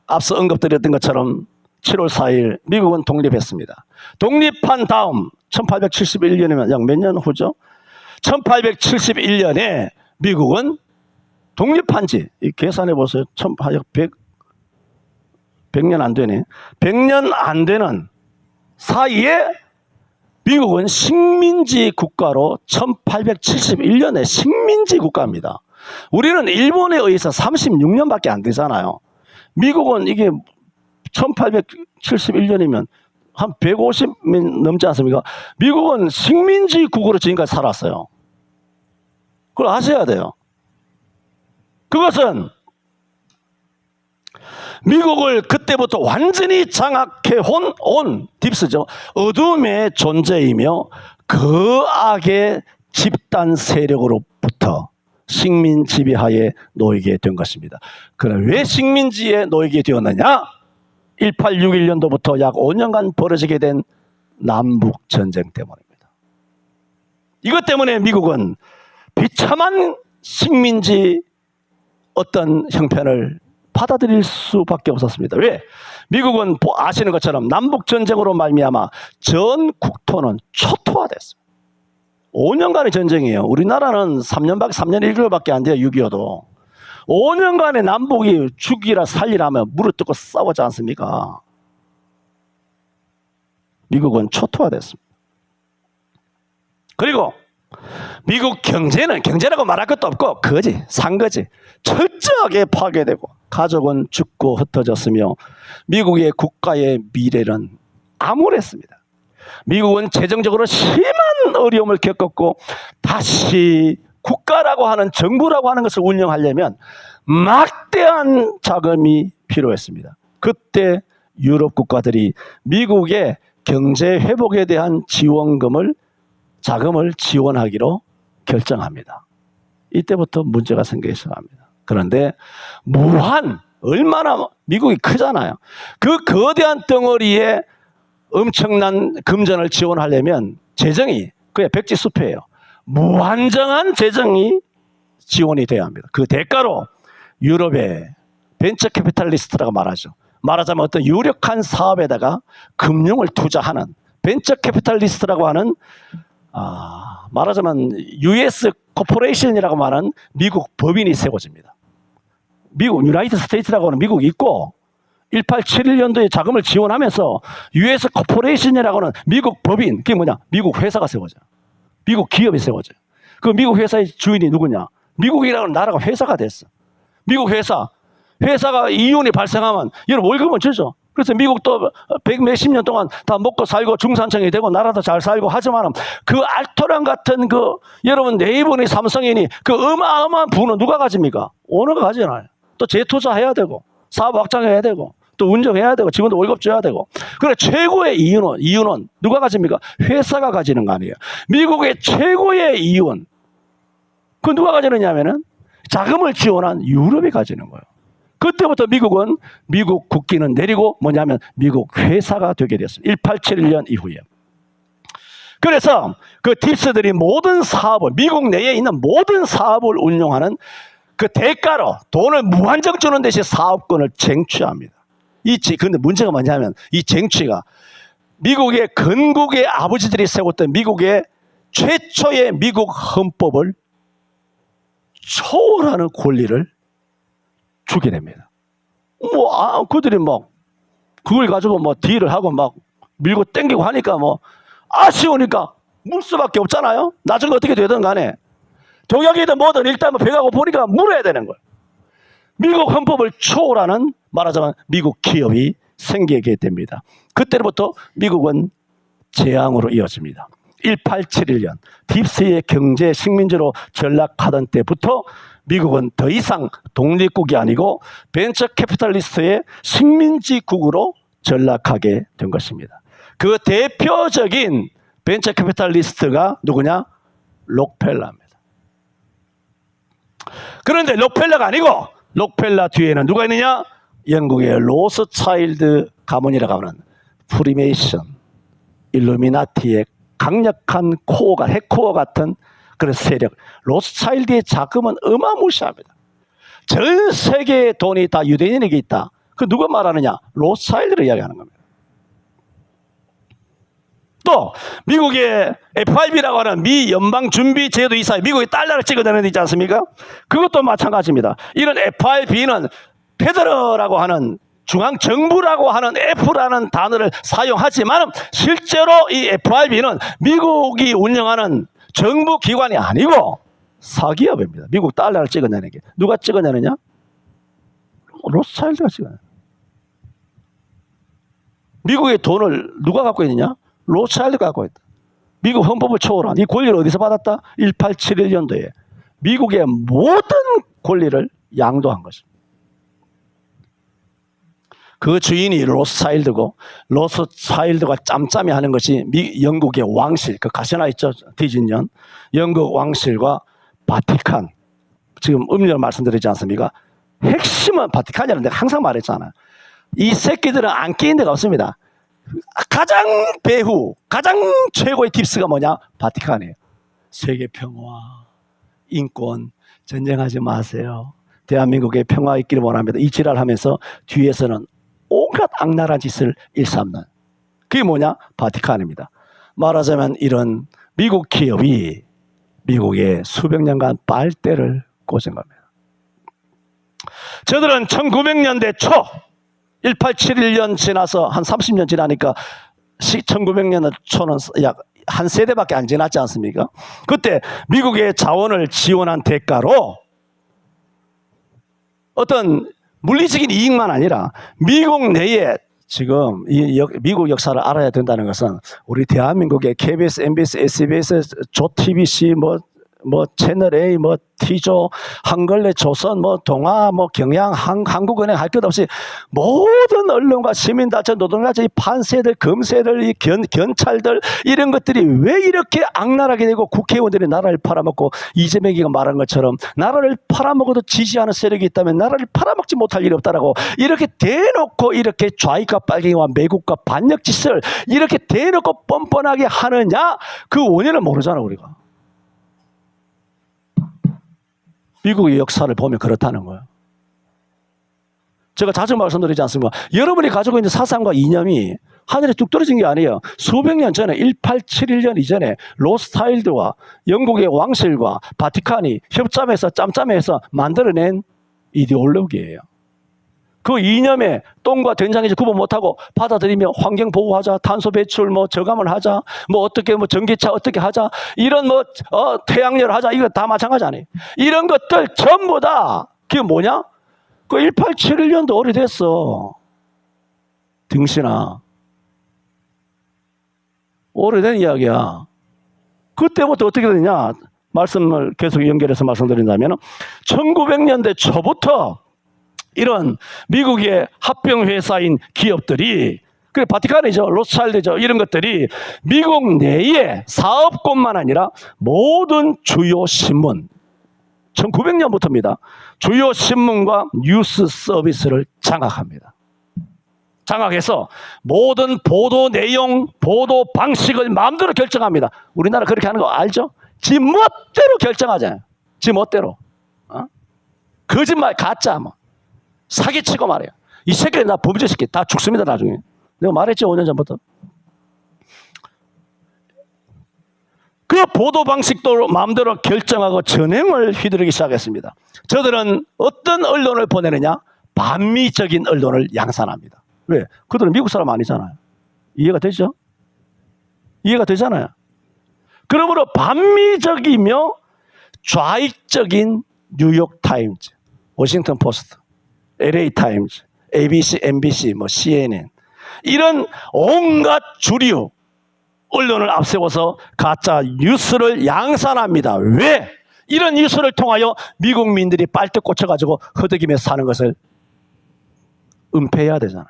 앞서 언급드렸던 것처럼 7월 4일 미국은 독립했습니다. 독립한 다음 1871년이면 약 몇 년 후죠? 1871년에 미국은 독립한 지 계산해 보세요. 100년 안 되네. 100년 안 되는 사이에 미국은 식민지 국가로 1871년에 식민지 국가입니다. 우리는 일본에 의해서 36년밖에 안 되잖아요. 미국은 이게 1871년이면 한 150 넘지 않습니까? 미국은 식민지국으로 지금까지 살았어요. 그걸 아셔야 돼요. 그것은 미국을 그때부터 완전히 장악해 온 딥스죠. 어둠의 존재이며 그 악의 집단 세력으로부터 식민 지배하에 놓이게 된 것입니다. 그럼 왜 식민지에 놓이게 되었느냐? 1861년도부터 약 5년간 벌어지게 된 남북전쟁 때문입니다. 이것 때문에 미국은 비참한 식민지 어떤 형편을 받아들일 수밖에 없었습니다. 왜? 미국은 아시는 것처럼 남북전쟁으로 말미암아 전 국토는 초토화됐어요. 5년간의 전쟁이에요. 우리나라는 3년 1개월밖에 안 돼요. 6.25도. 5년간의 남북이 죽이라 살리라 하며 무릎 꿇고 싸우지 않습니까? 미국은 초토화됐습니다. 그리고 미국 경제라고 말할 것도 없고 거지, 산거지. 철저하게 파괴되고 가족은 죽고 흩어졌으며 미국의 국가의 미래는 암울했습니다. 미국은 재정적으로 심한 어려움을 겪었고 다시 국가라고 하는 정부라고 하는 것을 운영하려면 막대한 자금이 필요했습니다. 그때 유럽 국가들이 미국의 경제 회복에 대한 자금을 지원하기로 결정합니다. 이때부터 문제가 생기기 시작합니다. 그런데 얼마나 미국이 크잖아요. 그 거대한 덩어리에 엄청난 금전을 지원하려면 재정이 그게 백지수표예요. 무한정한 재정이 지원이 돼야 합니다. 그 대가로 유럽의 벤처 캐피탈리스트라고 말하죠. 말하자면 어떤 유력한 사업에다가 금융을 투자하는 벤처 캐피탈리스트라고 하는 말하자면 US 코퍼레이션이라고 말하는 미국 법인이 세워집니다. 미국 유나이티드 스테이트라고 하는 미국이 있고 1871년도에 자금을 지원하면서 US 코퍼레이션이라고 하는 미국 법인, 그게 뭐냐? 미국 회사가 세워져요. 미국 기업이 세워져요. 그 미국 회사의 주인이 누구냐? 미국이라는 나라가 회사가 됐어. 미국 회사가 이윤이 발생하면 여러분 월급은 주죠. 그래서 미국도 백몇십 년 동안 다 먹고 살고 중산층이 되고 나라도 잘 살고 하지만 그 알토란 같은 여러분 네이버니 삼성이니 그 어마어마한 부는 누가 가집니까? 오너가 가지잖아요. 또 재투자해야 되고 사업 확장해야 되고 또 운영해야 되고 직원도 월급 줘야 되고. 그래 최고의 이윤은 누가 가집니까? 회사가 가지는 거 아니에요. 미국의 최고의 이윤 그 누가 가지느냐면은 자금을 지원한 유럽이 가지는 거예요. 그때부터 미국은 미국 국기는 내리고 뭐냐면 미국 회사가 되게 됐습니다. 1871년 이후에. 그래서 그 딥스들이 모든 사업을 미국 내에 있는 모든 사업을 운영하는 그 대가로 돈을 무한정 주는 대신 사업권을 쟁취합니다. 근데 문제가 뭐냐면 이 쟁취가 미국의 건국의 아버지들이 세웠던 미국의 최초의 미국 헌법을 초월하는 권리를 주게 됩니다. 그들이 그걸 가지고 딜을 하고 밀고 땡기고 하니까 아쉬우니까 물 수밖에 없잖아요. 나중에 어떻게 되든 간에 동양이든 뭐든 일단 배가 고프니까 물어야 되는 거예요. 미국 헌법을 초월하는 말하자면 미국 기업이 생기게 됩니다. 그때부터 미국은 재앙으로 이어집니다. 1871년 딥스의 경제 식민지로 전락하던 때부터 미국은 더 이상 독립국이 아니고 벤처 캐피탈리스트의 식민지국으로 전락하게 된 것입니다. 그 대표적인 벤처 캐피탈리스트가 누구냐? 록펠러입니다. 그런데 록펠러가 아니고 록펠러 뒤에는 누가 있느냐? 영국의 로스차일드 가문이라고 하는 프리메이션, 일루미나티의 강력한 핵코어 같은 그런 세력. 로스차일드의 자금은 어마무시합니다. 전 세계의 돈이 다 유대인에게 있다. 그 누가 말하느냐? 로스차일드를 이야기하는 겁니다. 또 미국의 FRB라고 하는 미 연방준비제도이사회, 미국의 달러를 찍어내는 데 있지 않습니까? 그것도 마찬가지입니다. 이런 FRB는 페더럴이라고 하는 중앙정부라고 하는 F라는 단어를 사용하지만 실제로 이 FRB는 미국이 운영하는 정부기관이 아니고 사기업입니다. 미국 달러를 찍어내는 게. 누가 찍어내느냐? 로스차일드가 찍어내요. 미국의 돈을 누가 갖고 있느냐? 로스차일드가 갖고 있다. 미국 헌법을 초월한 이 권리를 어디서 받았다? 1871년도에 미국의 모든 권리를 양도한 것입니다. 그 주인이 로스차일드고 로스차일드가 짬짬이 하는 것이 영국의 왕실, 그 가시나 있죠, 디즈니언. 영국 왕실과 바티칸. 지금 음료를 말씀드리지 않습니까? 핵심은 바티칸이라는 내가 항상 말했잖아요. 이 새끼들은 안 끼인 데가 없습니다. 가장 배후, 가장 최고의 팁스가 뭐냐? 바티칸이에요. 세계 평화, 인권, 전쟁하지 마세요. 대한민국의 평화 있기를 원합니다. 이 지랄하면서 뒤에서는 온갖 악랄한 짓을 일삼는, 그게 뭐냐? 바티칸입니다. 말하자면 이런 미국 기업이 미국의 수백 년간 빨대를 꽂은 겁니다. 저들은 1900년대 초 1871년 지나서 한 30년 지나니까 1900년 초는 약 한 세대밖에 안 지났지 않습니까? 그때 미국의 자원을 지원한 대가로 어떤 물리적인 이익만 아니라 미국 내에 지금 이 미국 역사를 알아야 된다는 것은 우리 대한민국의 KBS, MBS, SBS, 조TBC, 뭐 채널 A, 뭐 T조, 한걸레, 조선, 뭐 동아, 뭐 경향, 한국은행 할 것 없이 모든 언론과 시민단체, 노동자체, 이 판세들, 검세들, 이 경찰들 이런 것들이 왜 이렇게 악랄하게 되고 국회의원들이 나라를 팔아먹고 이재명이가 말한 것처럼 나라를 팔아먹어도 지지하는 세력이 있다면 나라를 팔아먹지 못할 일이 없다라고 이렇게 대놓고 이렇게 좌익과 빨갱이와 매국과 반역짓을 이렇게 대놓고 뻔뻔하게 하느냐? 그 원인을 모르잖아 우리가. 미국의 역사를 보면 그렇다는 거예요. 제가 자주 말씀드리지 않습니까? 여러분이 가지고 있는 사상과 이념이 하늘에 뚝 떨어진 게 아니에요. 수백 년 전에 1871년 이전에 로스차일드와 영국의 왕실과 바티칸이 협참해서 짬짬해서 만들어낸 이데올로기예요. 그 이념에 똥과 된장인지 구분 못하고 받아들이며 환경 보호하자, 탄소 배출 뭐 저감을 하자, 뭐 어떻게 뭐 전기차 어떻게 하자, 이런 뭐 태양열 하자, 이거 다 마찬가지 아니에요. 이런 것들 전부 다 그게 뭐냐? 그 1871년도 오래됐어. 등신아. 오래된 이야기야. 그때부터 어떻게 되냐? 말씀을 계속 연결해서 말씀드린다면 1900년대 초부터 이런 미국의 합병회사인 기업들이, 그래 바티칸이죠, 로스차일드죠, 이런 것들이 미국 내에 사업권만 아니라 모든 주요 신문, 1900년부터입니다. 주요 신문과 뉴스 서비스를 장악합니다. 장악해서 모든 보도 내용, 보도 방식을 마음대로 결정합니다. 우리나라 그렇게 하는 거 알죠? 지 멋대로 결정하잖아요. 지 멋대로. 거짓말, 가짜 뭐. 사기치고 말이에요. 이 새끼들 나 범죄 새끼 다 죽습니다 나중에. 내가 말했죠 5년 전부터. 그 보도 방식도 마음대로 결정하고 전횡을 휘두르기 시작했습니다. 저들은 어떤 언론을 보내느냐? 반미적인 언론을 양산합니다. 왜? 그들은 미국 사람 아니잖아요. 이해가 되죠? 이해가 되잖아요. 그러므로 반미적이며 좌익적인 뉴욕타임즈, 워싱턴 포스트, LA 타임즈, ABC, MBC, 뭐 CNN 이런 온갖 주류 언론을 앞세워서 가짜 뉴스를 양산합니다. 왜? 이런 뉴스를 통하여 미국민들이 빨대 꽂혀가지고 허덕이며 사는 것을 은폐해야 되잖아요.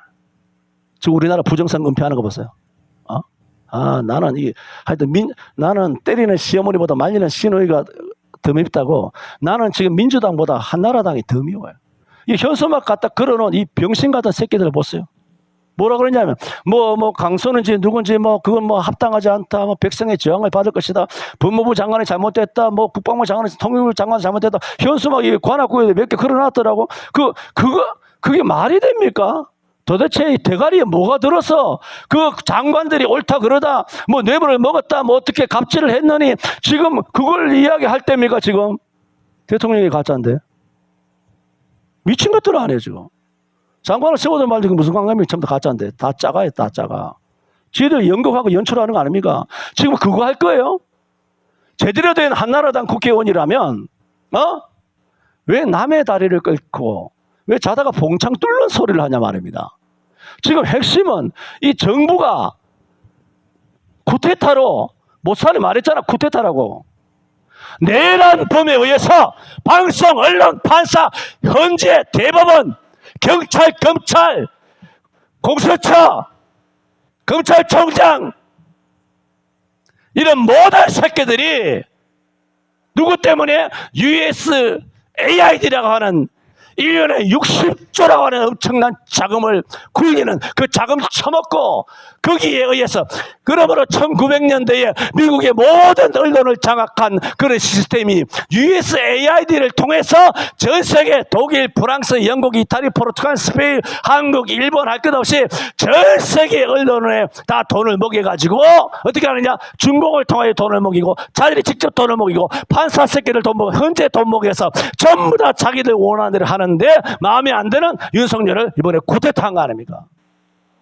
지금 우리나라 부정선 은폐하는 거 보세요. 나는 하여튼 나는 때리는 시어머니보다 말리는 시누이가 더 밉다고. 나는 지금 민주당보다 한나라당이 더 미워요. 이 현수막 갖다 걸어놓은 이 병신 같은 새끼들을 보세요. 뭐라 그러냐면 뭐 강서는지 누군지 뭐 그건 뭐 합당하지 않다, 뭐 백성의 저항을 받을 것이다, 법무부 장관이 잘못됐다, 뭐 국방부 장관이 통일부 장관이 잘못됐다. 현수막이 관악구에 몇 개 걸어놨더라고. 그게 말이 됩니까? 도대체 대가리에 뭐가 들어서 그 장관들이 옳다 그러다 뭐 뇌물을 먹었다 뭐 어떻게 갑질을 했느니 지금 그걸 이야기할 때입니까? 지금 대통령이 가짜인데 미친 것들 아니에요 지금. 장관을 세워둔 말도 무슨 관계입니까? 전부 다 가짜인데 다 짜가요, 다 짜가. 지들 연극하고 연출하는 거 아닙니까? 지금 그거 할 거예요? 제대로 된 한나라당 국회의원이라면 왜 남의 다리를 끌고 왜 자다가 봉창 뚫는 소리를 하냐 말입니다. 지금 핵심은 이 정부가 쿠데타로, 모사리 말했잖아, 쿠데타라고. 내란 범에 의해서 방송, 언론, 판사, 헌재, 대법원, 경찰, 검찰, 공수처, 검찰총장 이런 모든 새끼들이 누구 때문에 USAID라고 하는 1년에 60조라고 하는 엄청난 자금을 굴리는 그 자금을 처먹고 거기에 의해서 그러므로 1900년대에 미국의 모든 언론을 장악한 그런 시스템이 USAID를 통해서 전 세계 독일, 프랑스, 영국, 이탈리, 포르투갈, 스페인, 한국, 일본 할 것 없이 전 세계 언론에 다 돈을 먹여가지고 어떻게 하느냐? 중공을 통하여 돈을 먹이고 자기들이 직접 돈을 먹이고 판사 새끼를 돈 먹이고 헌재 돈 먹여서 전부 다 자기들 원하는 대로 하는데 마음에 안 드는 윤석열을 이번에 쿠데타한 거 아닙니까?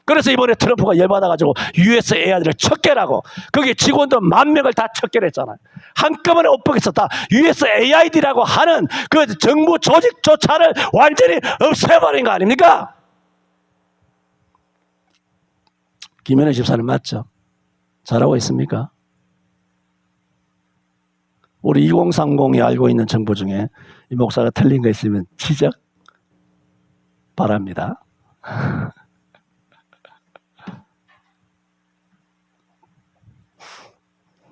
그래서 이번에 트럼프가 열받아가지고 USAID를 척결하고 거기에 직원들 10,000명을 다 척결했잖아요. 한꺼번에 옷벗겨서 다 USAID라고 하는 그 정부 조직조차를 완전히 없애버린 거 아닙니까? 김현우 집사님 맞죠? 잘하고 있습니까? 우리 2030이 알고 있는 정보 중에 이 목사가 틀린 거 있으면 지적 바랍니다.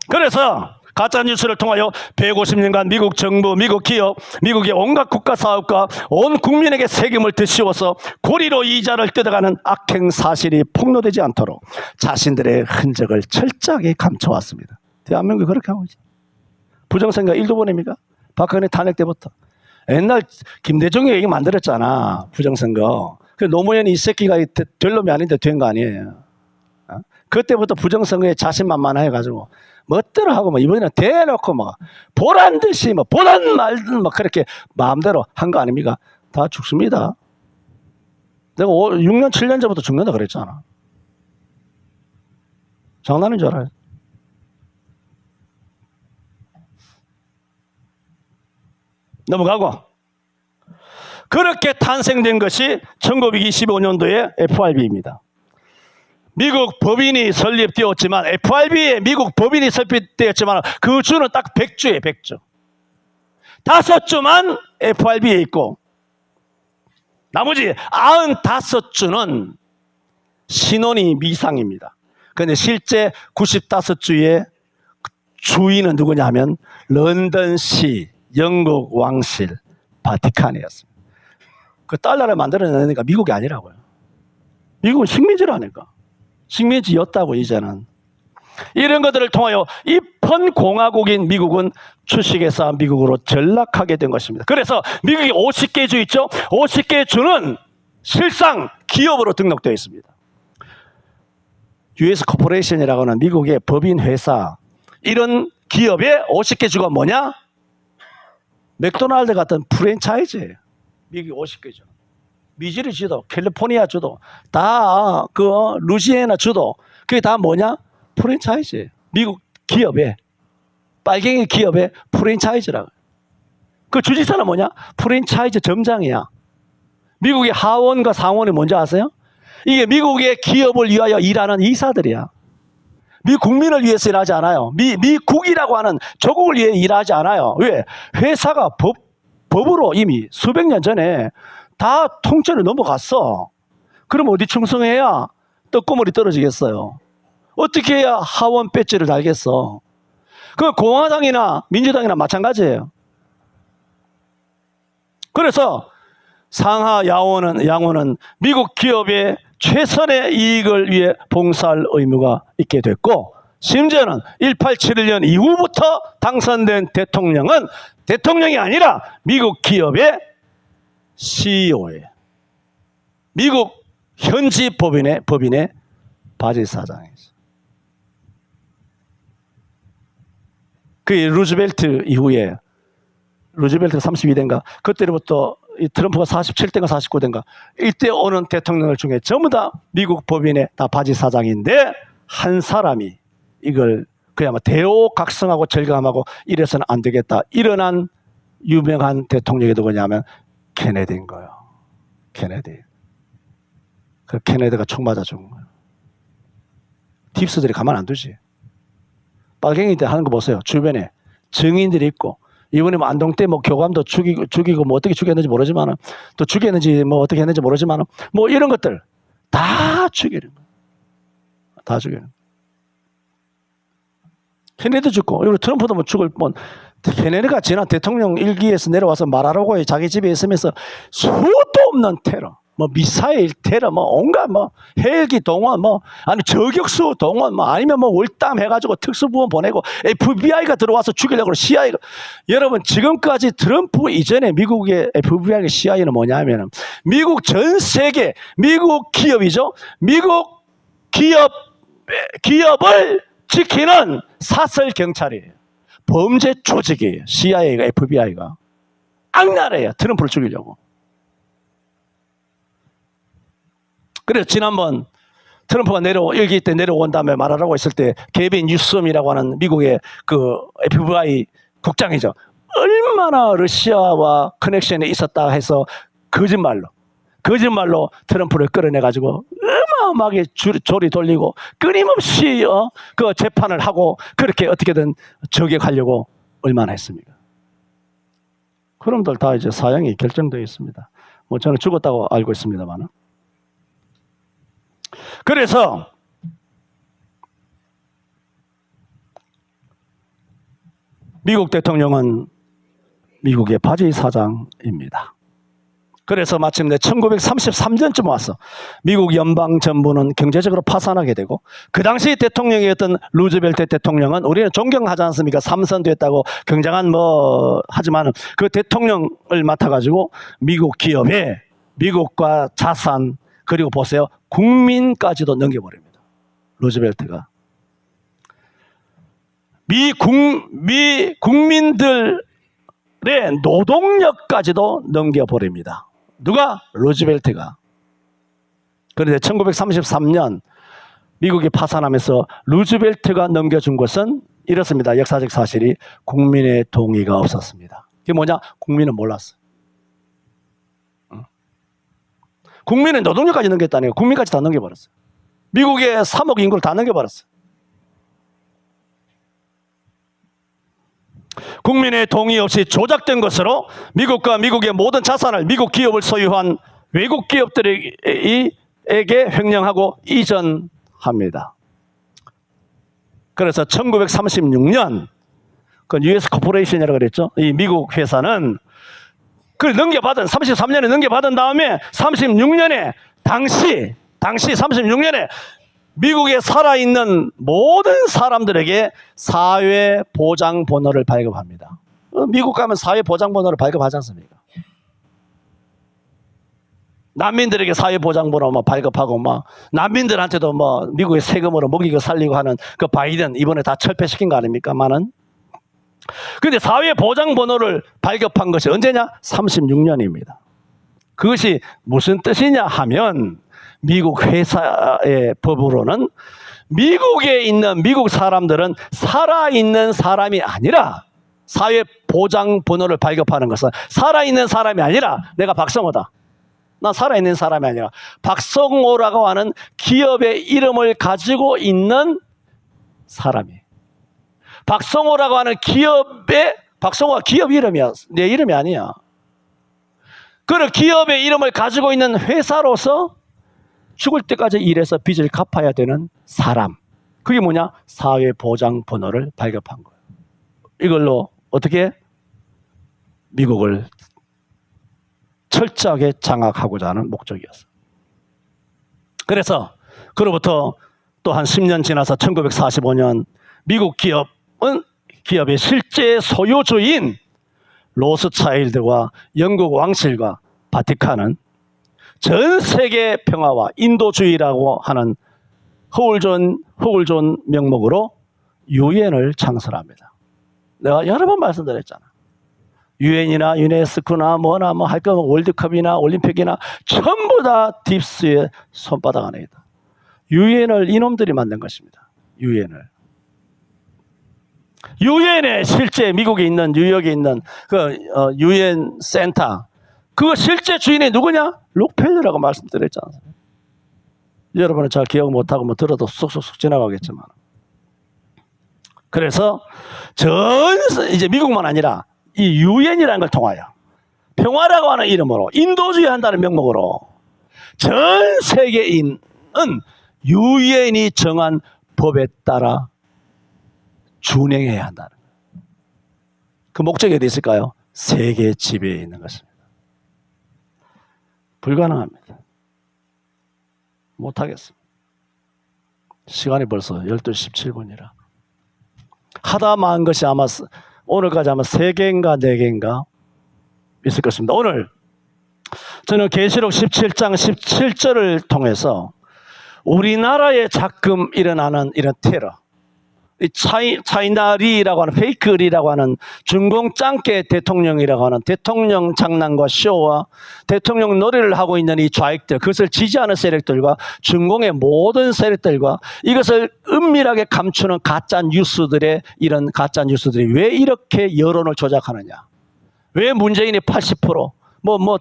그래서 가짜뉴스를 통하여 150년간 미국 정부, 미국 기업, 미국의 온갖 국가 사업과 온 국민에게 세금을 드시워서 고리로 이자를 뜯어가는 악행 사실이 폭로되지 않도록 자신들의 흔적을 철저하게 감춰왔습니다. 대한민국이 그렇게 하고 있죠. 부정선거 1도 보냅니까? 박근혜 탄핵 때부터. 옛날 김대중이 얘기 만들었잖아. 부정선거. 그 노무현 이 새끼가 될 놈이 아닌데 된 거 아니에요. 그때부터 부정선거에 자신만만해가지고 멋대로 하고 뭐 이번에는 대놓고 뭐 보란 듯이 뭐 보단 말든 뭐 그렇게 마음대로 한 거 아닙니까? 다 죽습니다. 내가 6년 7년 전부터 죽는다 그랬잖아. 장난인 줄 알아요. 넘어가고 그렇게 탄생된 것이 1925년도의 FRB입니다. 미국 법인이 설립되었지만 FRB에 미국 법인이 설립되었지만 그 주는 딱 100주예요. 100주. 5주만 FRB에 있고 나머지 95주는 신원이 미상입니다. 그런데 실제 95주의 주인은 누구냐 하면 런던시 영국 왕실 바티칸이었습니다. 그 달러를 만들어내니까 미국이 아니라고요. 미국은 식민지라니까. 식민지였다고 이제는. 이런 것들을 통하여 입헌 공화국인 미국은 주식에서 미국으로 전락하게 된 것입니다. 그래서 미국이 50개 주 있죠. 50개 주는 실상 기업으로 등록되어 있습니다. US 코퍼레이션이라고 하는 미국의 법인 회사, 이런 기업의 50개 주가 뭐냐? 맥도날드 같은 프랜차이즈예요. 미국이 50개 주. 미주리 주도, 캘리포니아 주도, 다 그 루지애나 주도, 그게 다 뭐냐? 프랜차이즈예요. 미국 기업의, 빨갱이 기업의 프랜차이즈라고. 그 주지사는 뭐냐? 프랜차이즈 점장이야. 미국의 하원과 상원이 뭔지 아세요? 이게 미국의 기업을 위하여 일하는 이사들이야. 미 국민을 위해서 일하지 않아요. 미국이라고 하는 조국을 위해 일하지 않아요. 왜? 회사가 법으로 이미 수백 년 전에 다 통째로 넘어갔어. 그럼 어디 충성해야 떡고물이 떨어지겠어요? 어떻게 해야 하원 배지를 달겠어? 그 공화당이나 민주당이나 마찬가지예요. 그래서 상하 양원은 미국 기업의 최선의 이익을 위해 봉사할 의무가 있게 됐고, 심지어는 1871년 이후부터 당선된 대통령은 대통령이 아니라 미국 기업의 CEO예요. 미국 현지 법인의 바지사장이죠. 그 루즈벨트 이후에, 루즈벨트가 32대인가 그때로부터 트럼프가 47대인가 49대인가 이때 오는 대통령들 중에 전부 다 미국 법인의 다 바지사장인데, 한 사람이 이걸 그야말로 대오각성하고 절감하고 이래서는 안 되겠다 일어난 유명한 대통령이 누구냐면 케네디인 거예요. 케네디. 그 케네디가 총 맞아 죽은 거예요. 딥스들이 가만 안 두지. 빨갱이들 하는 거 보세요. 주변에 증인들이 있고, 이번에 뭐 안동 때 뭐 교감도 죽이고 뭐 어떻게 죽였는지 모르지만, 또 죽였는지 뭐 어떻게 했는지 모르지만, 뭐 이런 것들 다 죽이는 거예요. 다 죽이는 거예요. 케네디도 죽고, 그리고 트럼프도 뭐 죽을 뻔. 케네디가 지난 대통령 일기에서 내려와서 말하라고 자기 집에 있으면서 수도 없는 테러, 뭐 미사일 테러, 뭐 온갖 뭐 헬기 동원, 뭐 아니 저격수 동원, 뭐 아니면 뭐 월담 해가지고 특수부원 보내고 FBI가 들어와서 죽이려고 CIA가. 여러분, 지금까지 트럼프 이전에 미국의 FBI가 CIA는 뭐냐면은 미국 전 세계 미국 기업이죠. 미국 기업을 지키는 사설 경찰이에요. 범죄 조직이에요. CIA가, FBI가. 악랄해요. 트럼프를 죽이려고. 그래서 지난번 트럼프가 일기 때 내려온 다음에 말하라고 했을 때 게빈 뉴섬이라고 하는 미국의 그 FBI 국장이죠. 얼마나 러시아와 커넥션이 있었다 해서 거짓말로 트럼프를 끌어내가지고 어마어마하게 조리 돌리고 끊임없이 그 재판을 하고 그렇게 어떻게든 저격하려고 얼마나 했습니까? 그놈들 다 이제 사형이 결정되어 있습니다. 뭐 저는 죽었다고 알고 있습니다만. 그래서 미국 대통령은 미국의 바지 사장입니다. 그래서 마침내 1933년쯤 와서 미국 연방정부는 경제적으로 파산하게 되고, 그 당시 대통령이었던 루즈벨트 대통령은 우리는 존경하지 않습니까? 삼선됐다고 굉장한 뭐 하지만 그 대통령을 맡아가지고 미국 기업에 미국과 자산, 그리고 보세요, 국민까지도 넘겨버립니다. 루즈벨트가. 국민들의 노동력까지도 넘겨버립니다. 누가? 루즈벨트가. 그런데 1933년 미국이 파산하면서 루즈벨트가 넘겨준 것은 이렇습니다. 역사적 사실이 국민의 동의가 없었습니다. 그게 뭐냐? 국민은 몰랐어요. 국민의 노동력까지 넘겼다니요. 국민까지 다 넘겨버렸어요. 미국의 3억 인구를 다 넘겨버렸어요. 국민의 동의 없이 조작된 것으로 미국과 미국의 모든 자산을 미국 기업을 소유한 외국 기업들에게 횡령하고 이전합니다. 그래서 1936년 그 US 코퍼레이션이라고 그랬죠. 이 미국 회사는 그걸 33년에 넘겨받은 다음에 36년에 당시 36년에 미국에 살아있는 모든 사람들에게 사회보장번호를 발급합니다. 미국 가면 사회보장번호를 발급하지 않습니까? 난민들에게 사회보장번호 뭐 발급하고, 뭐 난민들한테도 뭐 미국의 세금으로 먹이고 살리고 하는 그 바이든 이번에 다 철폐시킨 거 아닙니까? 근데 사회보장번호를 발급한 것이 언제냐? 36년입니다. 그것이 무슨 뜻이냐 하면, 미국 회사의 법으로는 미국에 있는 미국 사람들은 살아있는 사람이 아니라, 사회보장번호를 발급하는 것은 살아있는 사람이 아니라, 내가 박성호다, 난 살아있는 사람이 아니라 박성호라고 하는 기업의 이름을 가지고 있는 사람이, 박성호라고 하는 박성호가 기업 이름이야. 내 이름이 아니야. 그런 기업의 이름을 가지고 있는 회사로서 죽을 때까지 일해서 빚을 갚아야 되는 사람. 그게 뭐냐? 사회보장번호를 발급한 거예요. 이걸로 어떻게 미국을 철저하게 장악하고자 하는 목적이었어요. 그래서 그로부터 또 한 10년 지나서 1945년 미국 기업의 실제 소유주인 로스차일드와 영국 왕실과 바티칸은 전 세계 평화와 인도주의라고 하는 허울 좋은 명목으로 유엔을 창설합니다. 내가 여러 번 말씀드렸잖아. 유엔이나 유네스코나 뭐나 뭐 할 거면 월드컵이나 올림픽이나 전부 다 딥스의 손바닥 안에 있다. 유엔을 이놈들이 만든 것입니다. 유엔에 실제 미국에 있는, 뉴욕에 있는 그 유엔 센터, 그거 실제 주인이 누구냐? 록펠러라고 말씀드렸잖아요. 여러분은 잘 기억 못하고 뭐 들어도 쏙쏙쏙 지나가겠지만, 그래서 이제 미국만 아니라 이 유엔이라는 걸 통하여 평화라고 하는 이름으로 인도주의 한다는 명목으로 전 세계인은 유엔이 정한 법에 따라 준행해야 한다는 거예요. 그 목적이 어디 있을까요? 세계 지배에 있는 것입니다. 불가능합니다. 못하겠습니다. 시간이 벌써 12시 17분이라. 하다 마은 것이 아마 오늘까지 아마 3개인가 4개인가 있을 것입니다. 오늘 저는 계시록 17장 17절을 통해서 우리나라에 자금 일어나는 이런 테러, 차이나리라고 하는 페이크리라고 하는 중공 짱깨 대통령이라고 하는 대통령 장난과 쇼와 대통령 놀이를 하고 있는 이 좌익들, 그것을 지지하는 세력들과 중공의 모든 세력들과 이것을 은밀하게 감추는 가짜 뉴스들의 이런 가짜 뉴스들이 왜 이렇게 여론을 조작하느냐? 왜 문재인이 80%,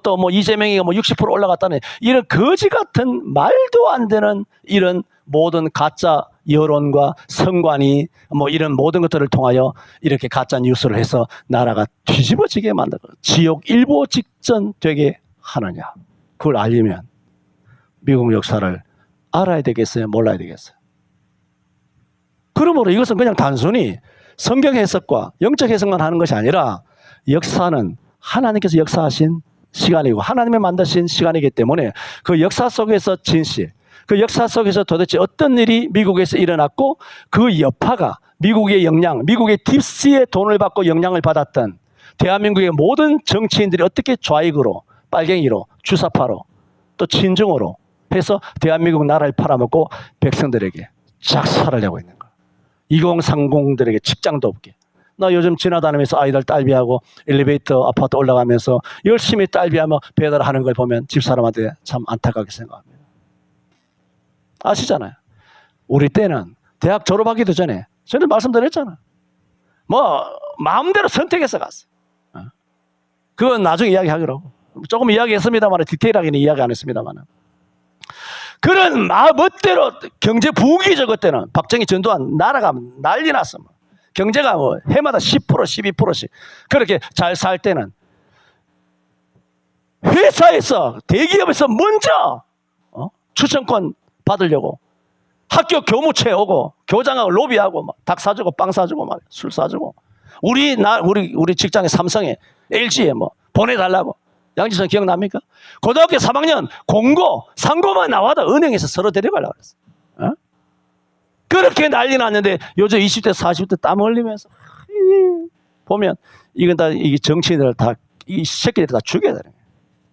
또 이재명이가 60% 올라갔다는 이런 거지 같은 말도 안 되는 이런 모든 가짜 여론과 선관위 이런 모든 것들을 통하여 이렇게 가짜 뉴스를 해서 나라가 뒤집어지게 만들고 지옥 일보 직전 되게 하느냐. 그걸 알려면 미국 역사를 알아야 되겠어요? 몰라야 되겠어요? 그러므로 이것은 그냥 단순히 성경 해석과 영적 해석만 하는 것이 아니라 역사는 하나님께서 역사하신 시간이고 하나님이 만드신 시간이기 때문에 그 역사 속에서 진실, 그 역사 속에서 도대체 어떤 일이 미국에서 일어났고 그 여파가 미국의 영향, 미국의 딥스의 돈을 받고 영향을 받았던 대한민국의 모든 정치인들이 어떻게 좌익으로, 빨갱이로, 주사파로, 또 친중으로 해서 대한민국 나라를 팔아먹고 백성들에게 작살을 내고 있는 거예요. 2030들에게 직장도 없게. 나 요즘 지나다니면서 아이들 딸비하고 엘리베이터 아파트 올라가면서 열심히 딸비하며 배달하는 걸 보면 집사람한테 참 안타깝게 생각합니다. 아시잖아요. 우리 때는 대학 졸업하기도 전에 저는 말씀드렸잖아요. 마음대로 선택해서 갔어요. 그건 나중에 이야기하기로 하고. 조금 이야기했습니다만 디테일하게는 이야기 안 했습니다만 그런 멋대로 경제 부귀 적을 때는 박정희 전두환 나라가 난리 났어. 경제가 해마다 10% 12%씩 그렇게 잘 살 때는 회사에서 대기업에서 먼저 추천권 받으려고 학교 교무처에 오고 교장하고 로비하고 닭 사주고 빵 사주고 술 사주고 우리 직장에 삼성에 LG에 보내달라고. 양지선 기억납니까? 고등학교 3학년 공고 상고만 나와도 은행에서 서로 데려가려고 그랬어. 그렇게 난리 났는데 요즘 20대 40대 땀 흘리면서 보면 이건 다 이 정치인들 다 이 새끼들 다 죽여야 되는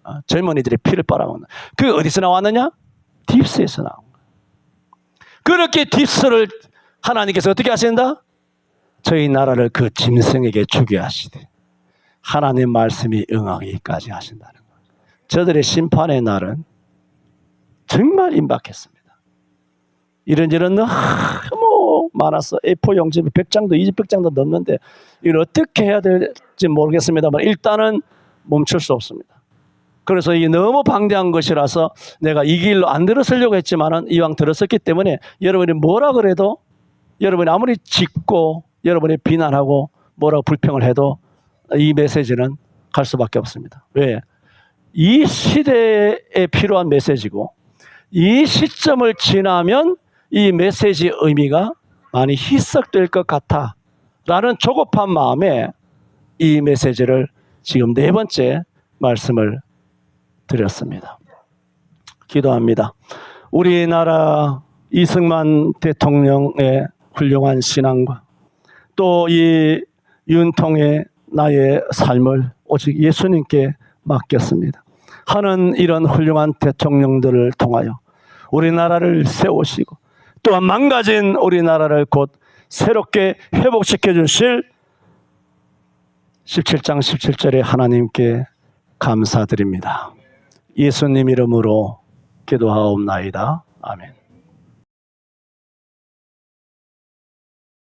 거예요. 젊은이들의 피를 빨아먹는. 그게 어디서 나왔느냐? 딥스에서 나온 거예요. 그렇게 딥스를 하나님께서 어떻게 하신다? 저희 나라를 그 짐승에게 주게 하시되 하나님 말씀이 응하기까지 하신다는 거예요. 저들의 심판의 날은 정말 임박했습니다. 이런저런 너무 많았어. A4 용지 100장도 200장도 넘는데 이걸 어떻게 해야 될지 모르겠습니다만 일단은 멈출 수 없습니다. 그래서 이게 너무 방대한 것이라서 내가 이 길로 안 들어서려고 했지만은 이왕 들어섰기 때문에 여러분이 뭐라 그래도 여러분이 아무리 짖고 여러분이 비난하고 뭐라고 불평을 해도 이 메시지는 갈 수밖에 없습니다. 왜? 이 시대에 필요한 메시지고 이 시점을 지나면 이 메시지의 의미가 많이 희석될 것 같아 라는 조급한 마음에 이 메시지를 지금 4번째 말씀을 드렸습니다. 기도합니다. 우리나라 이승만 대통령의 훌륭한 신앙과 또 이 윤통의 나의 삶을 오직 예수님께 맡겼습니다. 하는 이런 훌륭한 대통령들을 통하여 우리나라를 세우시고 또한 망가진 우리나라를 곧 새롭게 회복시켜 주실 17장 17절에 하나님께 감사드립니다. 예수님 이름으로 기도하옵나이다. 아멘.